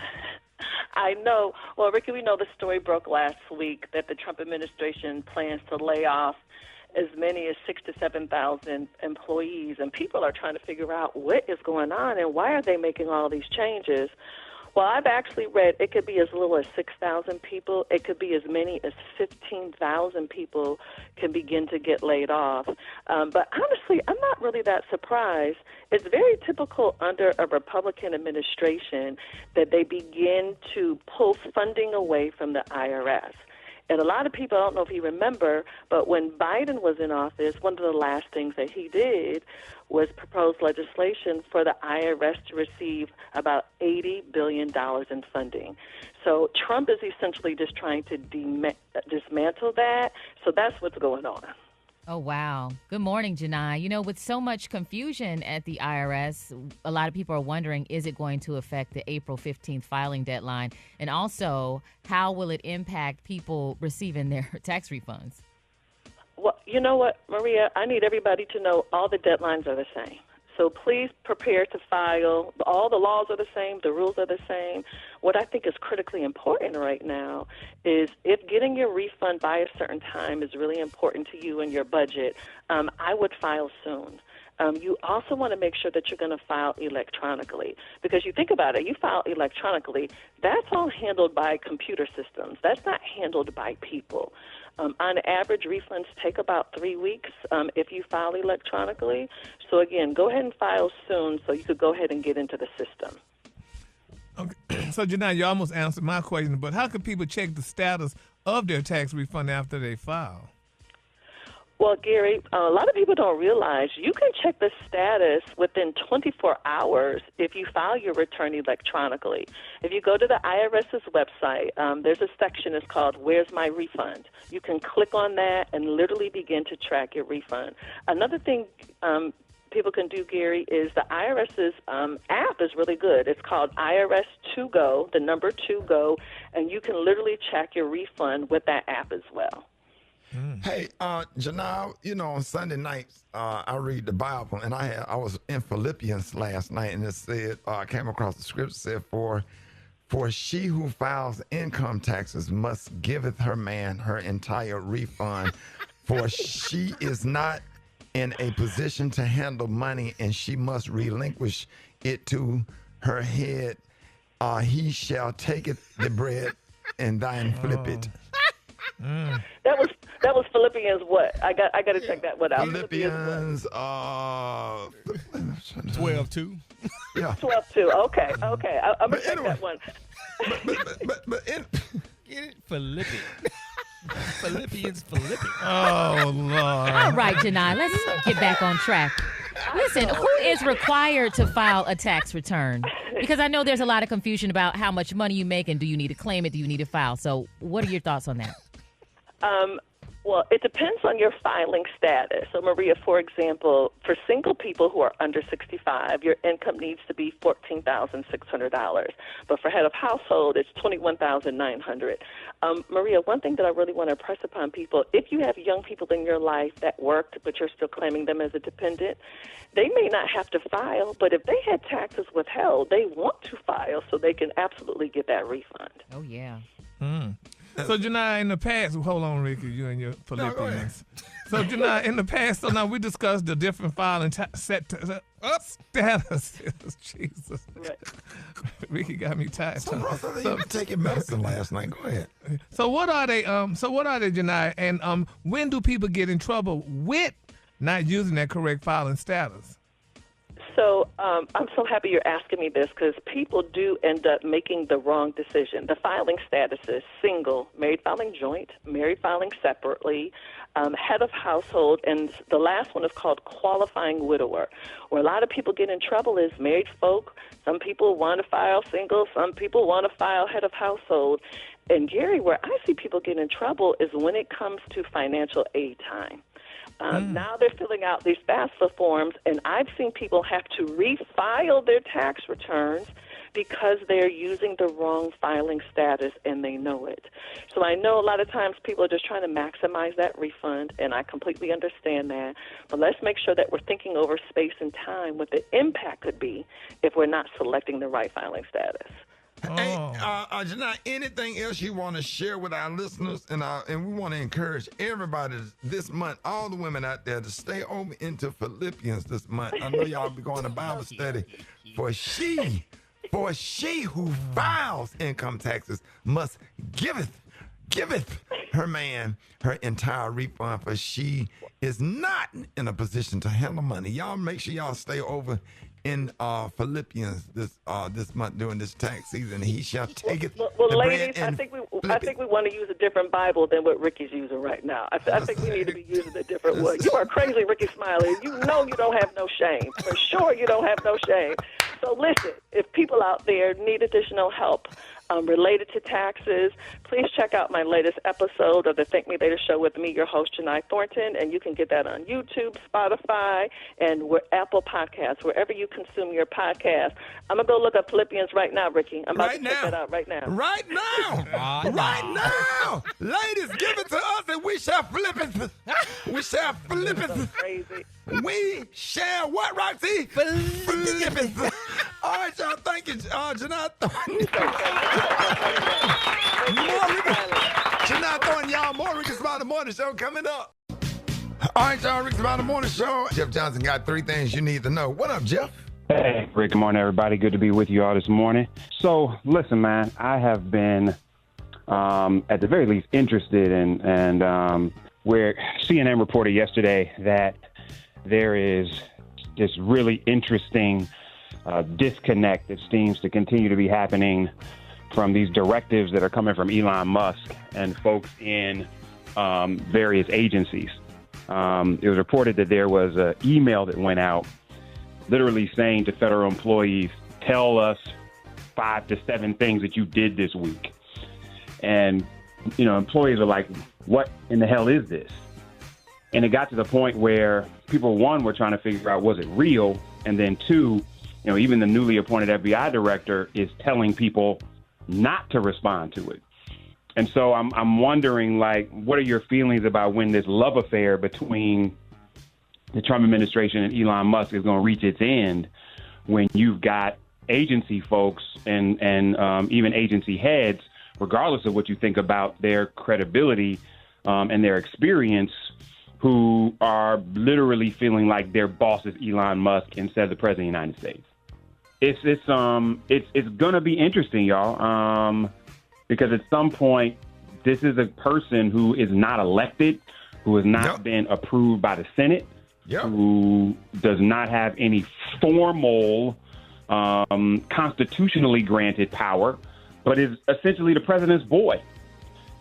I know. Well, Ricky, we know the story broke last week that the Trump administration plans to lay off as many as 6,000 to 7,000 employees, and people are trying to figure out what is going on and why are they making all these changes. Well, I've actually read it could be as little as 6,000 people. It could be as many as 15,000 people can begin to get laid off. But honestly, I'm not really that surprised. It's very typical under a Republican administration that they begin to pull funding away from the IRS. And a lot of people, I don't know if you remember, but when Biden was in office, one of the last things that he did was propose legislation for the IRS to receive about $80 billion in funding. So Trump is essentially just trying to dismantle that. So that's what's going on. Oh, wow. Good morning, Jini. You know, with so much confusion at the IRS, a lot of people are wondering, is it going to affect the April 15th filing deadline? And also, how will it impact people receiving their tax refunds? Well, you know what, Maria? I need everybody to know all the deadlines are the same. So please prepare to file. All the laws are the same. The rules are the same. What I think is critically important right now is if getting your refund by a certain time is really important to you and your budget, I would file soon. You also want to make sure that you're going to file electronically, because you think about it, you file electronically, that's all handled by computer systems. That's not handled by people. On average, refunds take about 3 weeks if you file electronically. So, again, go ahead and file soon so you could go ahead and get into the system. Okay. So, Jini, you almost answered my question, but how can people check the status of their tax refund after they file? Well, Gary, a lot of people don't realize you can check the status within 24 hours if you file your return electronically. If you go to the IRS's website, there's a section that's called Where's My Refund? You can click on that and literally begin to track your refund. Another thing people can do, Gary, is the IRS's app is really good. It's called IRS 2Go, the number 2Go, and you can literally check your refund with that app as well. Hey, Janelle, you know, on Sunday nights, I read the Bible, and I was in Philippians last night, and it said, I came across the scripture, said, for she who files income taxes must giveth her man her entire refund, for she is not in a position to handle money, and she must relinquish it to her head. He shall take it, the bread, and thine flip it. That was Philippians what? I got to check that one out. Philippians 12:2. Yeah. 12:2. Okay. I'm gonna check that one. But get it, Philippians. Oh Lord. All right, Jini, let's get back on track. Listen, who is required to file a tax return? Because I know there's a lot of confusion about how much money you make and do you need to claim it, do you need to file? So what are your thoughts on that? Well, it depends on your filing status. So, Maria, for example, for single people who are under 65, your income needs to be $14,600. But for head of household, it's $21,900. Maria, one thing that I really want to impress upon people, if you have young people in your life that worked, but you're still claiming them as a dependent, they may not have to file, but if they had taxes withheld, they want to file so they can absolutely get that refund. Oh, yeah. So, Jini, in the past, hold on, Ricky, you and your Philippians. So, Jini, in the past, so now we discussed the different filing statuses. Jesus. Right. Ricky got me tired. So you were taking medicine last night. Go ahead. So what are they, Jini? And when do people get in trouble with not using that correct filing status? So I'm so happy you're asking me this, because people do end up making the wrong decision. The filing status is single, married filing joint, married filing separately, head of household, and the last one is called qualifying widower. Where a lot of people get in trouble is married folk. Some people want to file single. Some people want to file head of household. And, Gary, where I see people get in trouble is when it comes to financial aid time. Now they're filling out these FAFSA forms, and I've seen people have to refile their tax returns because they're using the wrong filing status and they know it. So I know a lot of times people are just trying to maximize that refund, and I completely understand that. But let's make sure that we're thinking over space and time, what the impact could be if we're not selecting the right filing status. Hey, Janai, anything else you want to share with our listeners? And we want to encourage everybody this month, all the women out there, to stay over into Philippians this month. I know y'all be going to Bible study. For she who files income taxes must giveth her man her entire refund, for she is not in a position to handle money. Y'all make sure y'all stay over in Philippians this month during this tax season. He shall take it. Well, ladies, I think we want to use a different Bible than what Ricky's using right now. I think we need to be using a different one. You are crazy, Rickey Smiley. You know you don't have no shame. For sure you don't have no shame. So listen, if people out there need additional help related to taxes, please check out my latest episode of the Thank Me Later Show with me, your host, Jini Thornton, and you can get that on YouTube, Spotify, and Apple Podcasts, wherever you consume your podcast. I'm going to go look up Philippians right now, Ricky. I'm about to check that out right now. Right now. Right now. Ladies, give it to us and we shall flip it. We shall flip it. So crazy. We shall what, Roxy? Flip it. All right, y'all. Thank you, Jini Thornton. Jini Thornton, y'all. More Rickey Smiley Morning Show coming up. All right, y'all, Rickey Smiley Morning Show. Jeff Johnson got 3 things you need to know. What up, Jeff? Hey, Rick, good morning, everybody. Good to be with you all this morning. So, listen, man, I have been, at the very least, interested in, where CNN reported yesterday that there is this really interesting disconnect that seems to continue to be happening from these directives that are coming from Elon Musk and folks in various agencies. It was reported that there was an email that went out literally saying to federal employees, tell us 5 to 7 things that you did this week. And, employees are like, what in the hell is this? And it got to the point where people, one, were trying to figure out, was it real? And then 2, even the newly appointed FBI director is telling people not to respond to it. And so I'm wondering, what are your feelings about when this love affair between the Trump administration and Elon Musk is going to reach its end, when you've got agency folks and even agency heads, regardless of what you think about their credibility and their experience, who are literally feeling like their boss is Elon Musk instead of the president of the United States. It's going to be interesting, y'all, because at some point, this is a person who is not elected, who has not been approved by the Senate, who does not have any formal, constitutionally granted power, but is essentially the president's boy,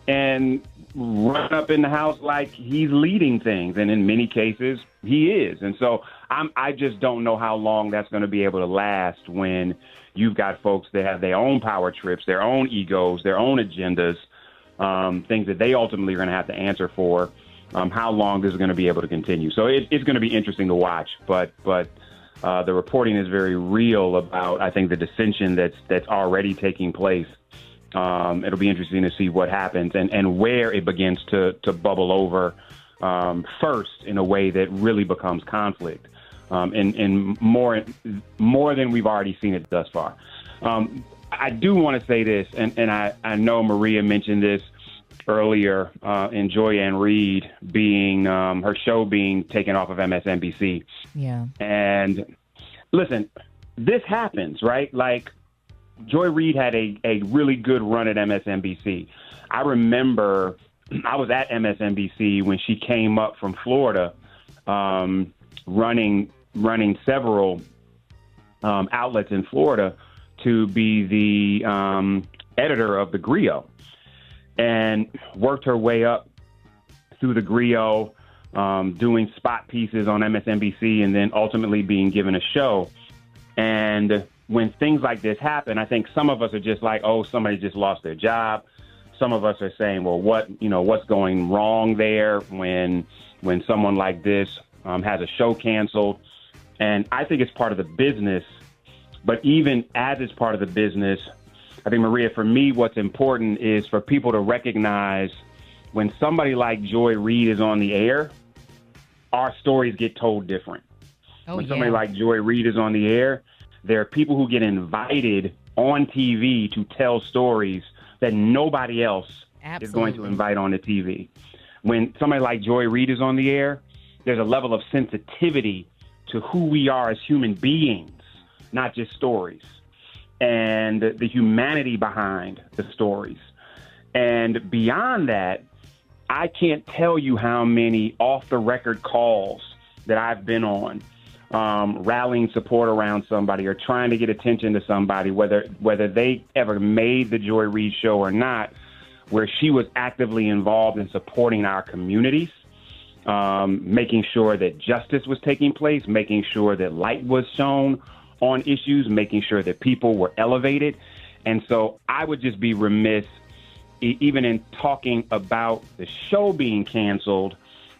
and run up in the House like he's leading things, and in many cases he is. And so I just don't know how long that's going to be able to last when you've got folks that have their own power trips, their own egos, their own agendas, things that they ultimately are going to have to answer for. How long this is going to be able to continue. So it's going to be interesting to watch, but the reporting is very real about, I think, the dissension that's already taking place. It'll be interesting to see what happens and where it begins to bubble over first in a way that really becomes conflict, and more than we've already seen it thus far. I do want to say this, and I know Maria mentioned this earlier, in Joy-Ann Reid being her show being taken off of MSNBC. Yeah. And listen, this happens, right? Like, Joy Reid had a really good run at MSNBC. I remember I was at MSNBC when she came up from Florida, running several outlets in Florida to be the editor of the Griot, and worked her way up through the Griot, doing spot pieces on MSNBC, and then ultimately being given a show. And when things like this happen, I think some of us are just like, oh, somebody just lost their job. Some of us are saying, well, what's going wrong there when someone like this has a show canceled? And I think it's part of the business. But even as it's part of the business, I think, Maria, for me, what's important is for people to recognize when somebody like Joy Reid is on the air, our stories get told different. When somebody like Joy Reid is on the air, there are people who get invited on TV to tell stories that nobody else is going to invite on the TV. When somebody like Joy Reid is on the air, there's a level of sensitivity to who we are as human beings, not just stories, and the humanity behind the stories. And beyond that, I can't tell you how many off-the-record calls that I've been on, rallying support around somebody or trying to get attention to somebody, whether they ever made the Joy Reid show or not, where she was actively involved in supporting our communities, making sure that justice was taking place, making sure that light was shown on issues, making sure that people were elevated. And so I would just be remiss, even in talking about the show being canceled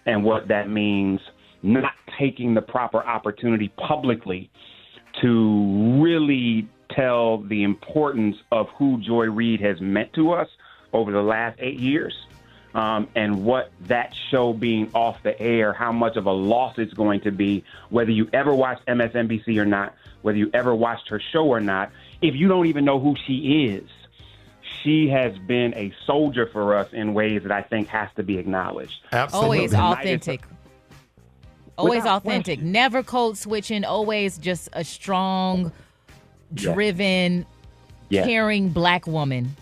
and what that means, not taking the proper opportunity publicly to really tell the importance of who Joy Reid has meant to us over the last 8 years, and what that show being off the air, how much of a loss it's going to be, whether you ever watched MSNBC or not, whether you ever watched her show or not. If you don't even know who she is, she has been a soldier for us in ways that I think has to be acknowledged. Absolutely. Always authentic. Always authentic. Never code switching. Always just a strong, driven, caring Black woman.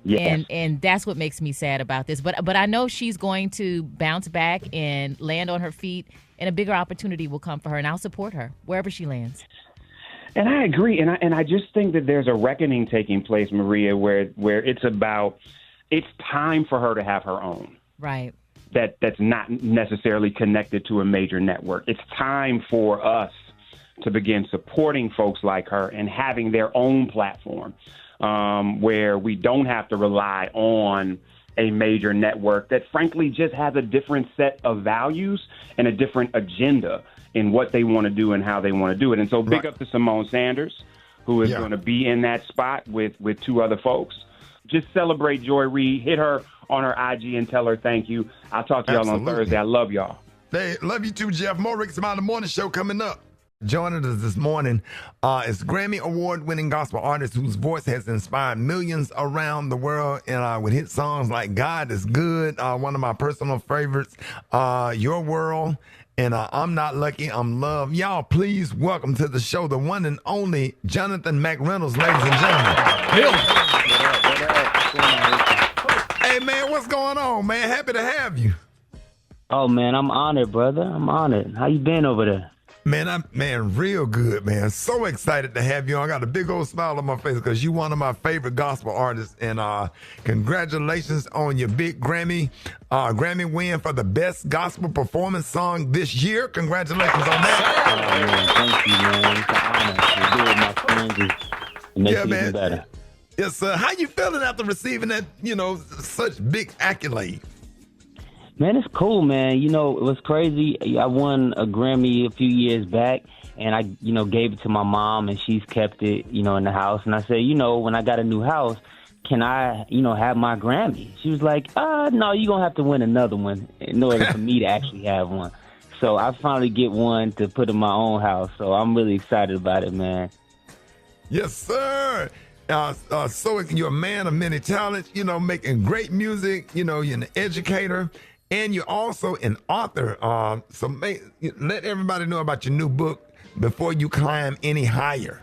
Yes. And that's what makes me sad about this. But I know she's going to bounce back and land on her feet, and a bigger opportunity will come for her, and I'll support her wherever she lands. And I agree, and I just think that there's a reckoning taking place, Maria, where it's time for her to have her own. Right. That's not necessarily connected to a major network. It's time for us to begin supporting folks like her and having their own platform. Where we don't have to rely on a major network that frankly just has a different set of values and a different agenda in what they want to do and how they want to do it. And so big up to Simone Sanders, who is going to be in that spot with two other folks. Just celebrate Joy Reid. Hit her on her IG and tell her thank you. I'll talk to y'all on Thursday. I love y'all. Hey, love you too, Jeff. More Rickey Smiley Morning Show coming up. Joining us this morning is Grammy Award-winning gospel artist whose voice has inspired millions around the world, and with hit songs like God is Good, one of my personal favorites, Your World, and I'm Not Lucky, I'm Loved. Y'all, please welcome to the show the one and only Jonathan McReynolds, ladies and gentlemen. Hey, man, what's going on, man? Happy to have you. Oh, man, I'm honored, brother. I'm honored. How you been over there? Man, real good, man. So excited to have you on. I got a big old smile on my face because you're one of my favorite gospel artists. And congratulations on your big Grammy win for the best gospel performance song this year. Congratulations on that. Oh, man, thank you, man. It's an honor to do it with my friends. It makes it even better. Yes, sir. How you feeling after receiving that, such big accolade? Man, it's cool, man. You know, it was crazy. I won a Grammy a few years back, and I, gave it to my mom, and she's kept it, in the house. And I said, when I got a new house, can I, have my Grammy? She was like, no, you're going to have to win another one in order for me to actually have one. So I finally get one to put in my own house. So I'm really excited about it, man. Yes, sir. So you're a man of many talents, making great music, you're an educator. And you're also an author. So let everybody know about your new book before you climb any higher.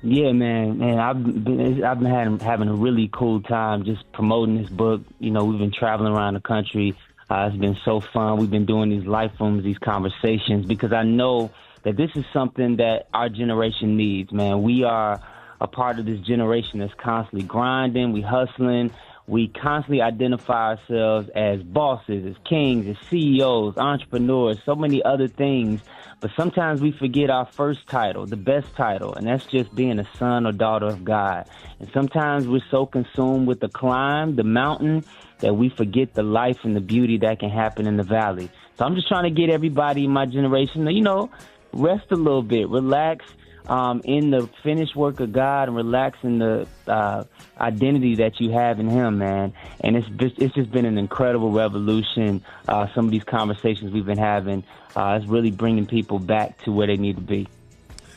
Yeah, man. I've been having a really cool time just promoting this book. We've been traveling around the country. It's been so fun. We've been doing these life rooms, these conversations, because I know that this is something that our generation needs, man. We are a part of this generation that's constantly grinding, we hustling. We constantly identify ourselves as bosses, as kings, as CEOs, entrepreneurs, so many other things. But sometimes we forget our first title, the best title, and that's just being a son or daughter of God. And sometimes we're so consumed with the climb, the mountain, that we forget the life and the beauty that can happen in the valley. So I'm just trying to get everybody in my generation to, rest a little bit, relax, in the finished work of God, and relax in the identity that you have in Him, man. And it's just been an incredible revolution. Some of these conversations we've been having, it's really bringing people back to where they need to be.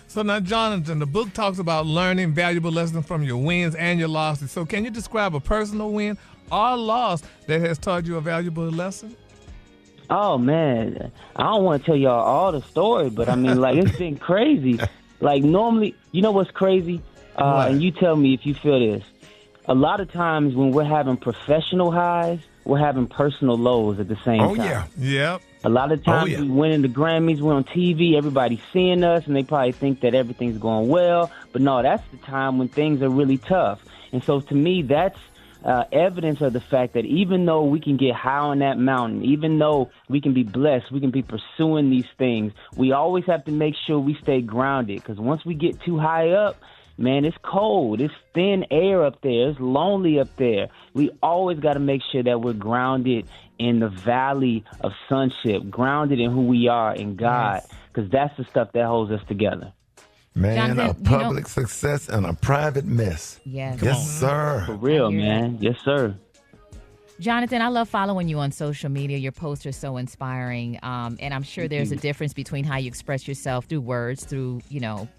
So now, Jonathan, the book talks about learning valuable lessons from your wins and your losses. So can you describe a personal win or loss that has taught you a valuable lesson? Oh, man, I don't want to tell y'all all the story, but I mean, it's been crazy. Like normally, what's crazy? And you tell me if you feel this. A lot of times when we're having professional highs, we're having personal lows at the same time. Oh, yeah. Yep. A lot of times we winning the Grammys, we're on TV, everybody's seeing us, and they probably think that everything's going well. But no, that's the time when things are really tough. And so to me, that's evidence of the fact that even though we can get high on that mountain, even though we can be blessed, we can be pursuing these things, we always have to make sure we stay grounded, because once we get too high up, man, it's cold, it's thin air up there, it's lonely up there. We always got to make sure that we're grounded in the valley of sonship, grounded in who we are in God, because that's the stuff that holds us together. Man, Jonathan, a public success and a private mess. Yes, sir. For real, man. Yes, sir. Jonathan, I love following you on social media. Your posts are so inspiring. And I'm sure there's a difference between how you express yourself through words, through,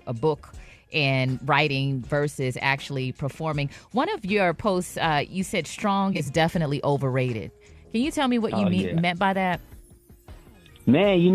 a book and writing versus actually performing. One of your posts, you said strong is definitely overrated. Can you tell me what you meant by that? Man, it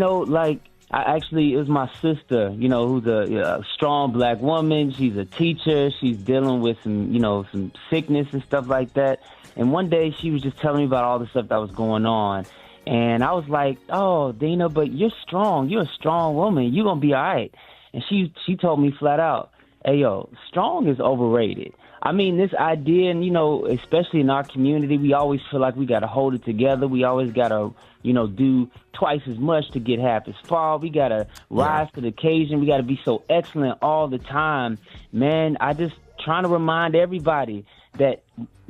was my sister, who's a strong black woman. She's a teacher. She's dealing with some sickness and stuff like that. And one day she was just telling me about all the stuff that was going on. And I was like, oh, Dina, but you're strong. You're a strong woman. You're going to be all right. And she told me flat out, hey, yo, strong is overrated. I mean, this idea, and, especially in our community, we always feel like we got to hold it together. We always got to, do twice as much to get half as far. We got to rise to the occasion. We got to be so excellent all the time. Man, I just trying to remind everybody that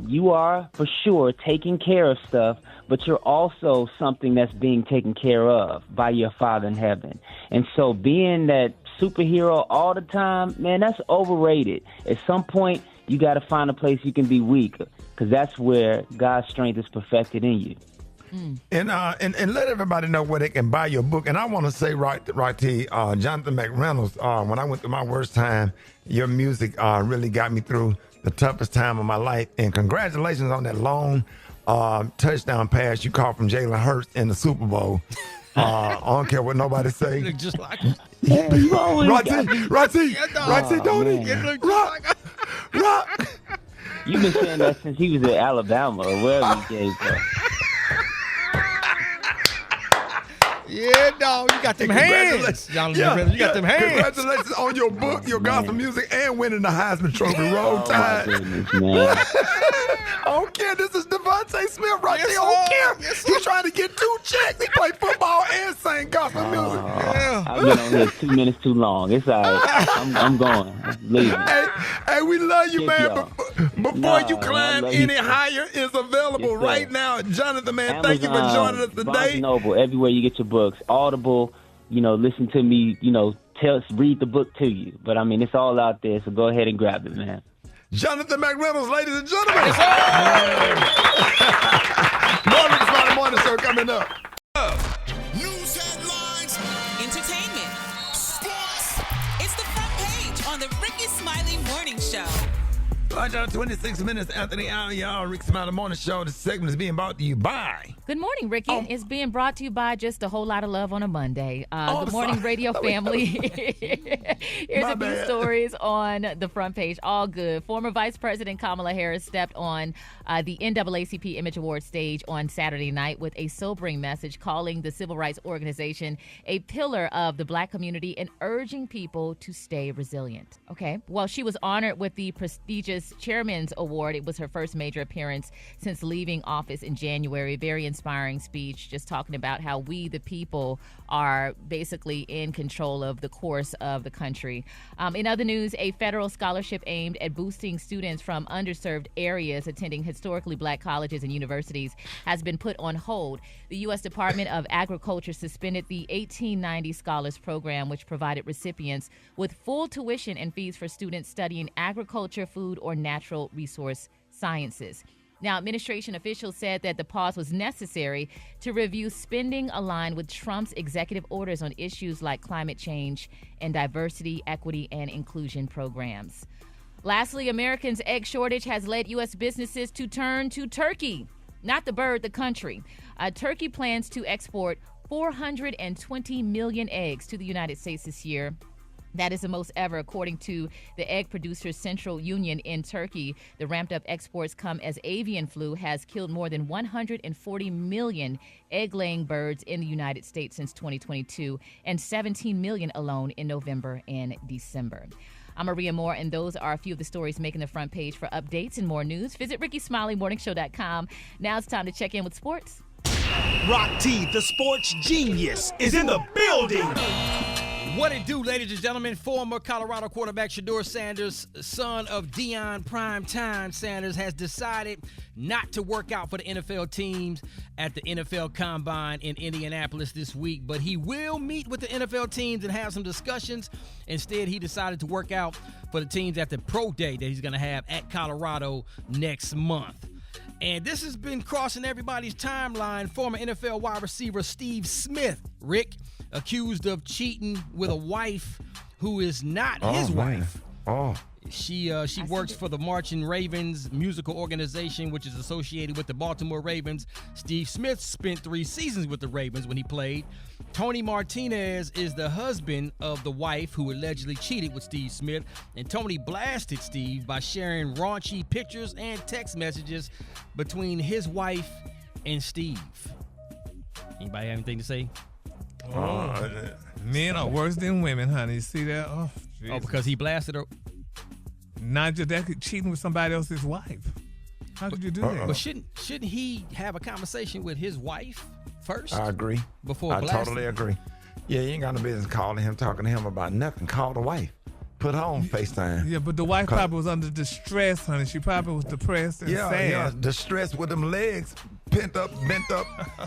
you are, for sure, taking care of stuff, but you're also something that's being taken care of by your Father in heaven. And so being that superhero all the time, man, that's overrated. At some point, you got to find a place you can be weak, because that's where God's strength is perfected in you. And let everybody know where they can buy your book. And I want to say right to Jonathan McReynolds, when I went through my worst time, your music really got me through the toughest time of my life. And congratulations on that long touchdown pass you caught from Jalen Hurts in the Super Bowl. I don't care what nobody say. Look just like him. Yeah, you always Rock, don't he? Rock. You've been saying that since he was at Alabama or wherever he gave up. Yeah, dog, you got them hands. You got them hands. Congratulations on your book, your gospel music, and winning the Heisman Trophy. Roll Tide. I don't care. This is Devontae Smith right there. I don't care. He's trying to get 2 checks. He play football and sing gospel music. I've been on here 2 minutes too long. It's all right. I'm going. Leaving. Hey, we love you, man. Before you climb any higher is available right now. Jonathan, man, Amazon, thank you for joining us today. Barnes & Noble, everywhere you get your books. Audible, listen to me, read the book to you. But, I mean, it's all out there, so go ahead and grab it, man. Jonathan McReynolds, ladies and gentlemen. More Rickey Smiley Morning Show coming up. News headlines, entertainment, sports. It's the front page on the Rickey Smiley Morning Show. Right now, 26 minutes after the hour, y'all. Rickey Smiley Morning Show. This segment is being brought to you by. Good morning, Ricky. It's being brought to you by just a whole lot of love on a Monday. Good morning, radio family. Here's a few stories on the front page. All good. Former Vice President Kamala Harris stepped on the NAACP Image Awards stage on Saturday night with a sobering message calling the civil rights organization a pillar of the Black community and urging people to stay resilient. Okay. Well, she was honored with the prestigious Chairman's Award. It was her first major appearance since leaving office in January. Very inspiring speech, just talking about how we, the people, are basically in control of the course of the country. In other news, a federal scholarship aimed at boosting students from underserved areas attending historically Black colleges and universities has been put on hold. The U.S. Department of Agriculture suspended the 1890 Scholars Program, which provided recipients with full tuition and fees for students studying agriculture, food, or natural resource sciences. Now, administration officials said that the pause was necessary to review spending aligned with Trump's executive orders on issues like climate change and diversity, equity, and inclusion programs. Lastly, Americans' egg shortage has led U.S. businesses to turn to Turkey, not the bird, the country. Turkey plans to export 420 million eggs to the United States this year. That is the most ever, according to the Egg Producers Central Union in Turkey. The ramped-up exports come as avian flu has killed more than 140 million egg-laying birds in the United States since 2022, and 17 million alone in November and December. I'm Maria Moore, and those are a few of the stories making the front page. For updates and more news, visit RickeySmileyMorningShow.com. Now it's time to check in with sports. Rock T, the sports genius, is in the building. What it do, ladies and gentlemen? Former Colorado quarterback Shedeur Sanders, son of Deion Primetime Sanders, has decided not to work out for the NFL teams at the NFL Combine in Indianapolis this week, but he will meet with the NFL teams and have some discussions. Instead, he decided to work out for the teams at the Pro Day that he's going to have at Colorado next month. And this has been crossing everybody's timeline. Former NFL wide receiver Steve Smith, Rick, accused of cheating with a wife who is not his wife. She works for the Marching Ravens musical organization, which is associated with the Baltimore Ravens. Steve Smith spent 3 seasons with the Ravens when he played. Tony Martinez is the husband of the wife who allegedly cheated with Steve Smith, and Tony blasted Steve by sharing raunchy pictures and text messages between his wife and Steve. Anybody have anything to say? Men are worse than women, honey. You see that? Oh, because he blasted her? Not just that, cheating with somebody else's wife. How could you do that? But shouldn't he have a conversation with his wife first? I agree. Before I blasting? totally agree. Yeah, you ain't got no business calling him, talking to him about nothing. Call the wife. Put her on FaceTime. Yeah, but the wife probably was under distress, honey. She probably was depressed and sad. Yeah, distressed with them legs bent up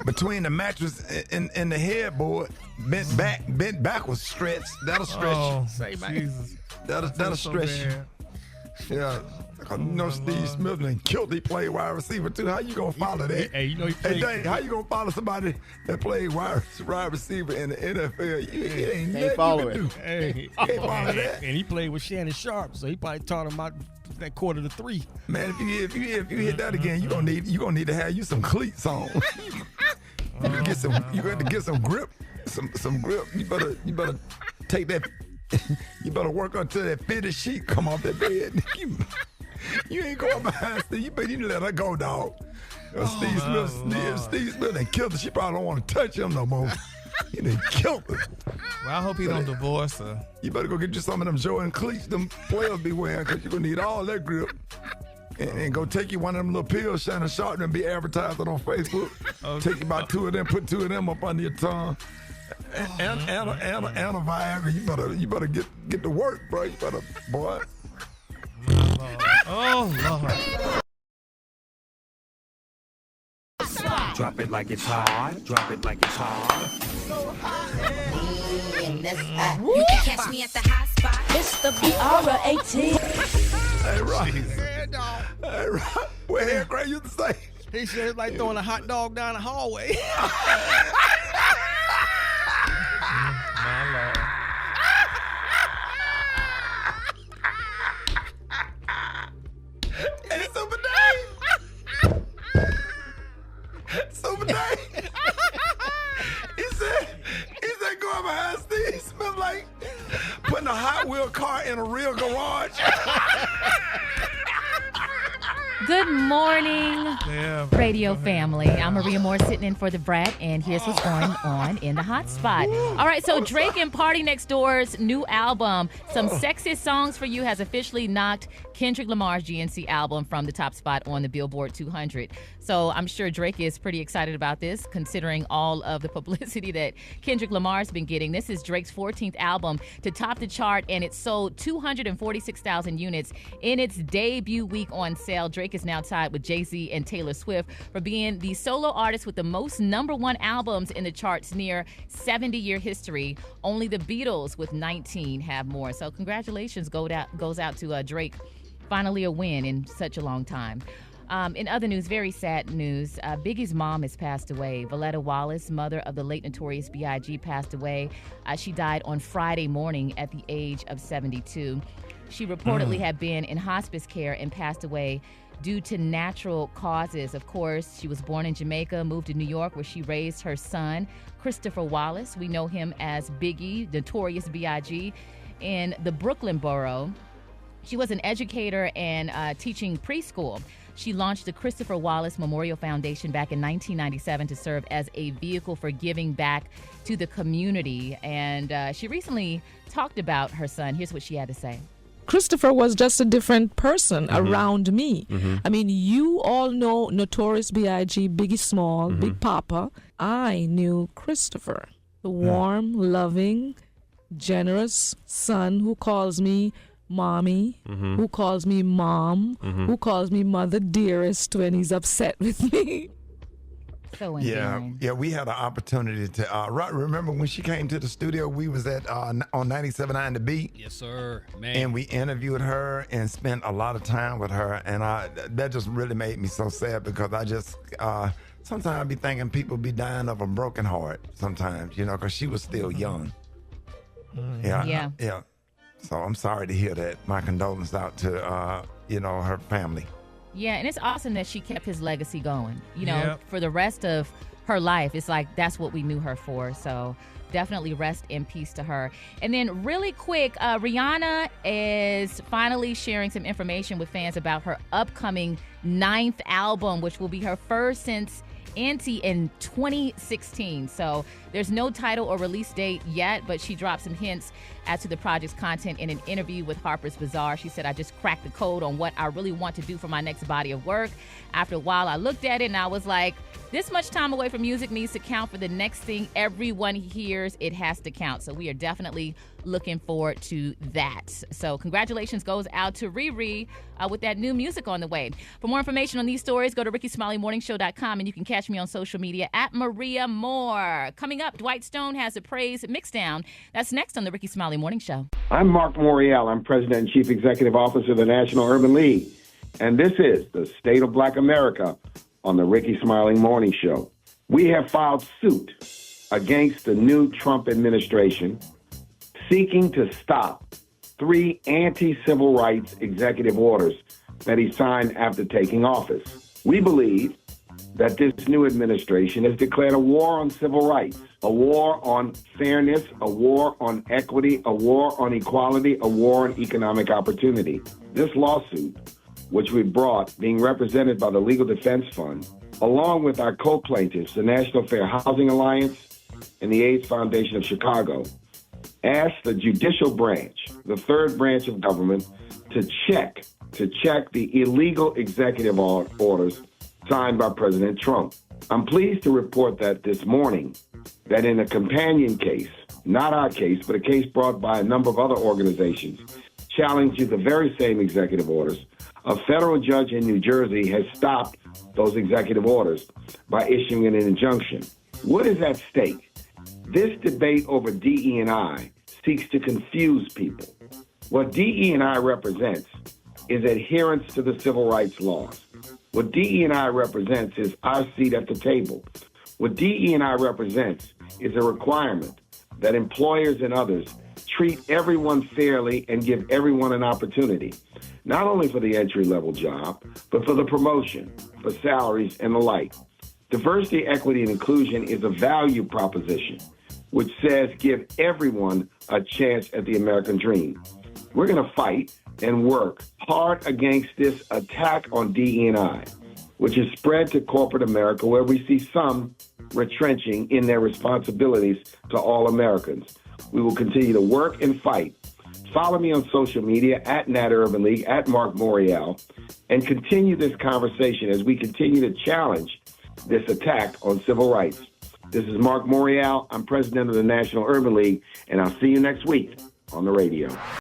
between the mattress and the headboard, bent backwards, stretched. That'll stretch you. Jesus. That'll stretch you. Yeah. You know, Steve Smith and killed. He played wide receiver too. How you gonna follow that? Hey, you know he played. Hey, Dave, how you gonna follow somebody that played wide receiver in the NFL? You ain't Can't follow it. Hey, Can't follow that. And he played with Shannon Sharp, so he probably taught him about that quarter to three. Man, if you hit that again, you gonna need to have you some cleats on. You got to get some grip, some grip. You better take that. You better work until that fitted sheet come off that bed. You ain't going behind Steve. You need to let her go, dog. Steve Smith and killed her. She probably don't want to touch him no more. He done killed her. Well, I hope he don't divorce her. You better go get you some of them Jordan cleats them players be wearing, because you're going to need all that grip. And go take you one of them little pills, Shannon Sharp, and be advertising on Facebook. Take you about 2 of them, put 2 of them up under your tongue. And a Viagra. You better get to work, bro. You better, boy. Oh, Lord. Drop it like it's hot. Drop it like it's hot. You can catch me at the hot spot. It's the BR18. Hey, Rock. Hey, Rock. What hair Gray used to say? He said it's like throwing a hot dog down the hallway. My Lord. Hey, Super Dave. He said going behind Steve Smith like putting a Hot Wheel car in a real garage. Good morning, radio family. I'm Maria Moore sitting in for the Brat, and here's what's going on in the hot spot. All right, so Drake and Party Next Door's new album, Some Sexist Songs for You, has officially knocked Kendrick Lamar's GNC album from the top spot on the Billboard 200. So I'm sure Drake is pretty excited about this, considering all of the publicity that Kendrick Lamar's been getting. This is Drake's 14th album to top the chart, and it sold 246,000 units in its debut week on sale. Drake is now tied with Jay-Z and Taylor Swift for being the solo artist with the most #1 albums in the chart's near 70-year history. Only the Beatles with 19 have more. So congratulations goes out to Drake. Finally a win in such a long time. In other news, very sad news, Biggie's mom has passed away. Valletta Wallace, mother of the late Notorious B.I.G., passed away. She died on Friday morning at the age of 72. She reportedly had been in hospice care and passed away due to natural causes. Of course, she was born in Jamaica, moved to New York, where she raised her son, Christopher Wallace. We know him as Biggie, Notorious B.I.G., in the Brooklyn borough. She was an educator and teaching preschool. She launched the Christopher Wallace Memorial Foundation back in 1997 to serve as a vehicle for giving back to the community. And she recently talked about her son. Here's what she had to say. Christopher was just a different person around me. I mean, you all know Notorious B.I.G., Biggie Small, Big Papa. I knew Christopher, the warm, loving, generous son who calls me Mommy, who calls me Mom, who calls me Mother Dearest when he's upset with me. So endearing. Yeah, we had an opportunity to, remember when she came to the studio, we was at on 97.9 The Beat? Yes, sir, man. And we interviewed her and spent a lot of time with her, and that just really made me so sad, because I just, sometimes I be thinking people be dying of a broken heart sometimes, because she was still young. Yeah. So I'm sorry to hear that. My condolences out to, her family. Yeah, and it's awesome that she kept his legacy going. For the rest of her life. It's like that's what we knew her for. So definitely rest in peace to her. And then really quick, Rihanna is finally sharing some information with fans about her upcoming 9th album, which will be her first since Auntie in 2016. So there's no title or release date yet, but she dropped some hints as to the project's content in an interview with Harper's Bazaar. She said, I just cracked the code on what I really want to do for my next body of work. After a while, I looked at it and I was like, this much time away from music needs to count for the next thing everyone hears. It has to count. So we are definitely looking forward to that. So congratulations goes out to Riri with that new music on the way. For more information on these stories, go to RickySmileyMorningShow.com, and you can catch me on social media at Maria Moore. Coming up, Dwight Stone has a praise mixdown. That's next on the Rickey Smiley Morning Show. I'm Marc Morial. I'm President and Chief Executive Officer of the National Urban League. And this is the State of Black America on the Rickey Smiley Morning Show. We have filed suit against the new Trump administration seeking to stop 3 anti-civil rights executive orders that he signed after taking office. We believe that this new administration has declared a war on civil rights, a war on fairness, a war on equity, a war on equality, a war on economic opportunity. This lawsuit, which we brought, being represented by the Legal Defense Fund, along with our co-plaintiffs, the National Fair Housing Alliance and the AIDS Foundation of Chicago, asked the judicial branch, the third branch of government, to check the illegal executive orders signed by President Trump. I'm pleased to report that this morning, that in a companion case, not our case, but a case brought by a number of other organizations challenging the very same executive orders, a federal judge in New Jersey has stopped those executive orders by issuing an injunction. What is at stake? This debate over DE&I seeks to confuse people. What DE&I represents is adherence to the civil rights laws. What DE&I represents is our seat at the table. What DE&I represents is a requirement that employers and others treat everyone fairly and give everyone an opportunity, not only for the entry-level job, but for the promotion, for salaries, and the like. Diversity, equity, and inclusion is a value proposition which says give everyone a chance at the American dream. We're going to fight and work hard against this attack on DE&I, which is spread to corporate America, where we see some retrenching in their responsibilities to all Americans. We will continue to work and fight. Follow me on social media at Nat Urban League, at Marc Morial, and continue this conversation as we continue to challenge this attack on civil rights. This is Marc Morial. I'm president of the National Urban League, and I'll see you next week on the radio.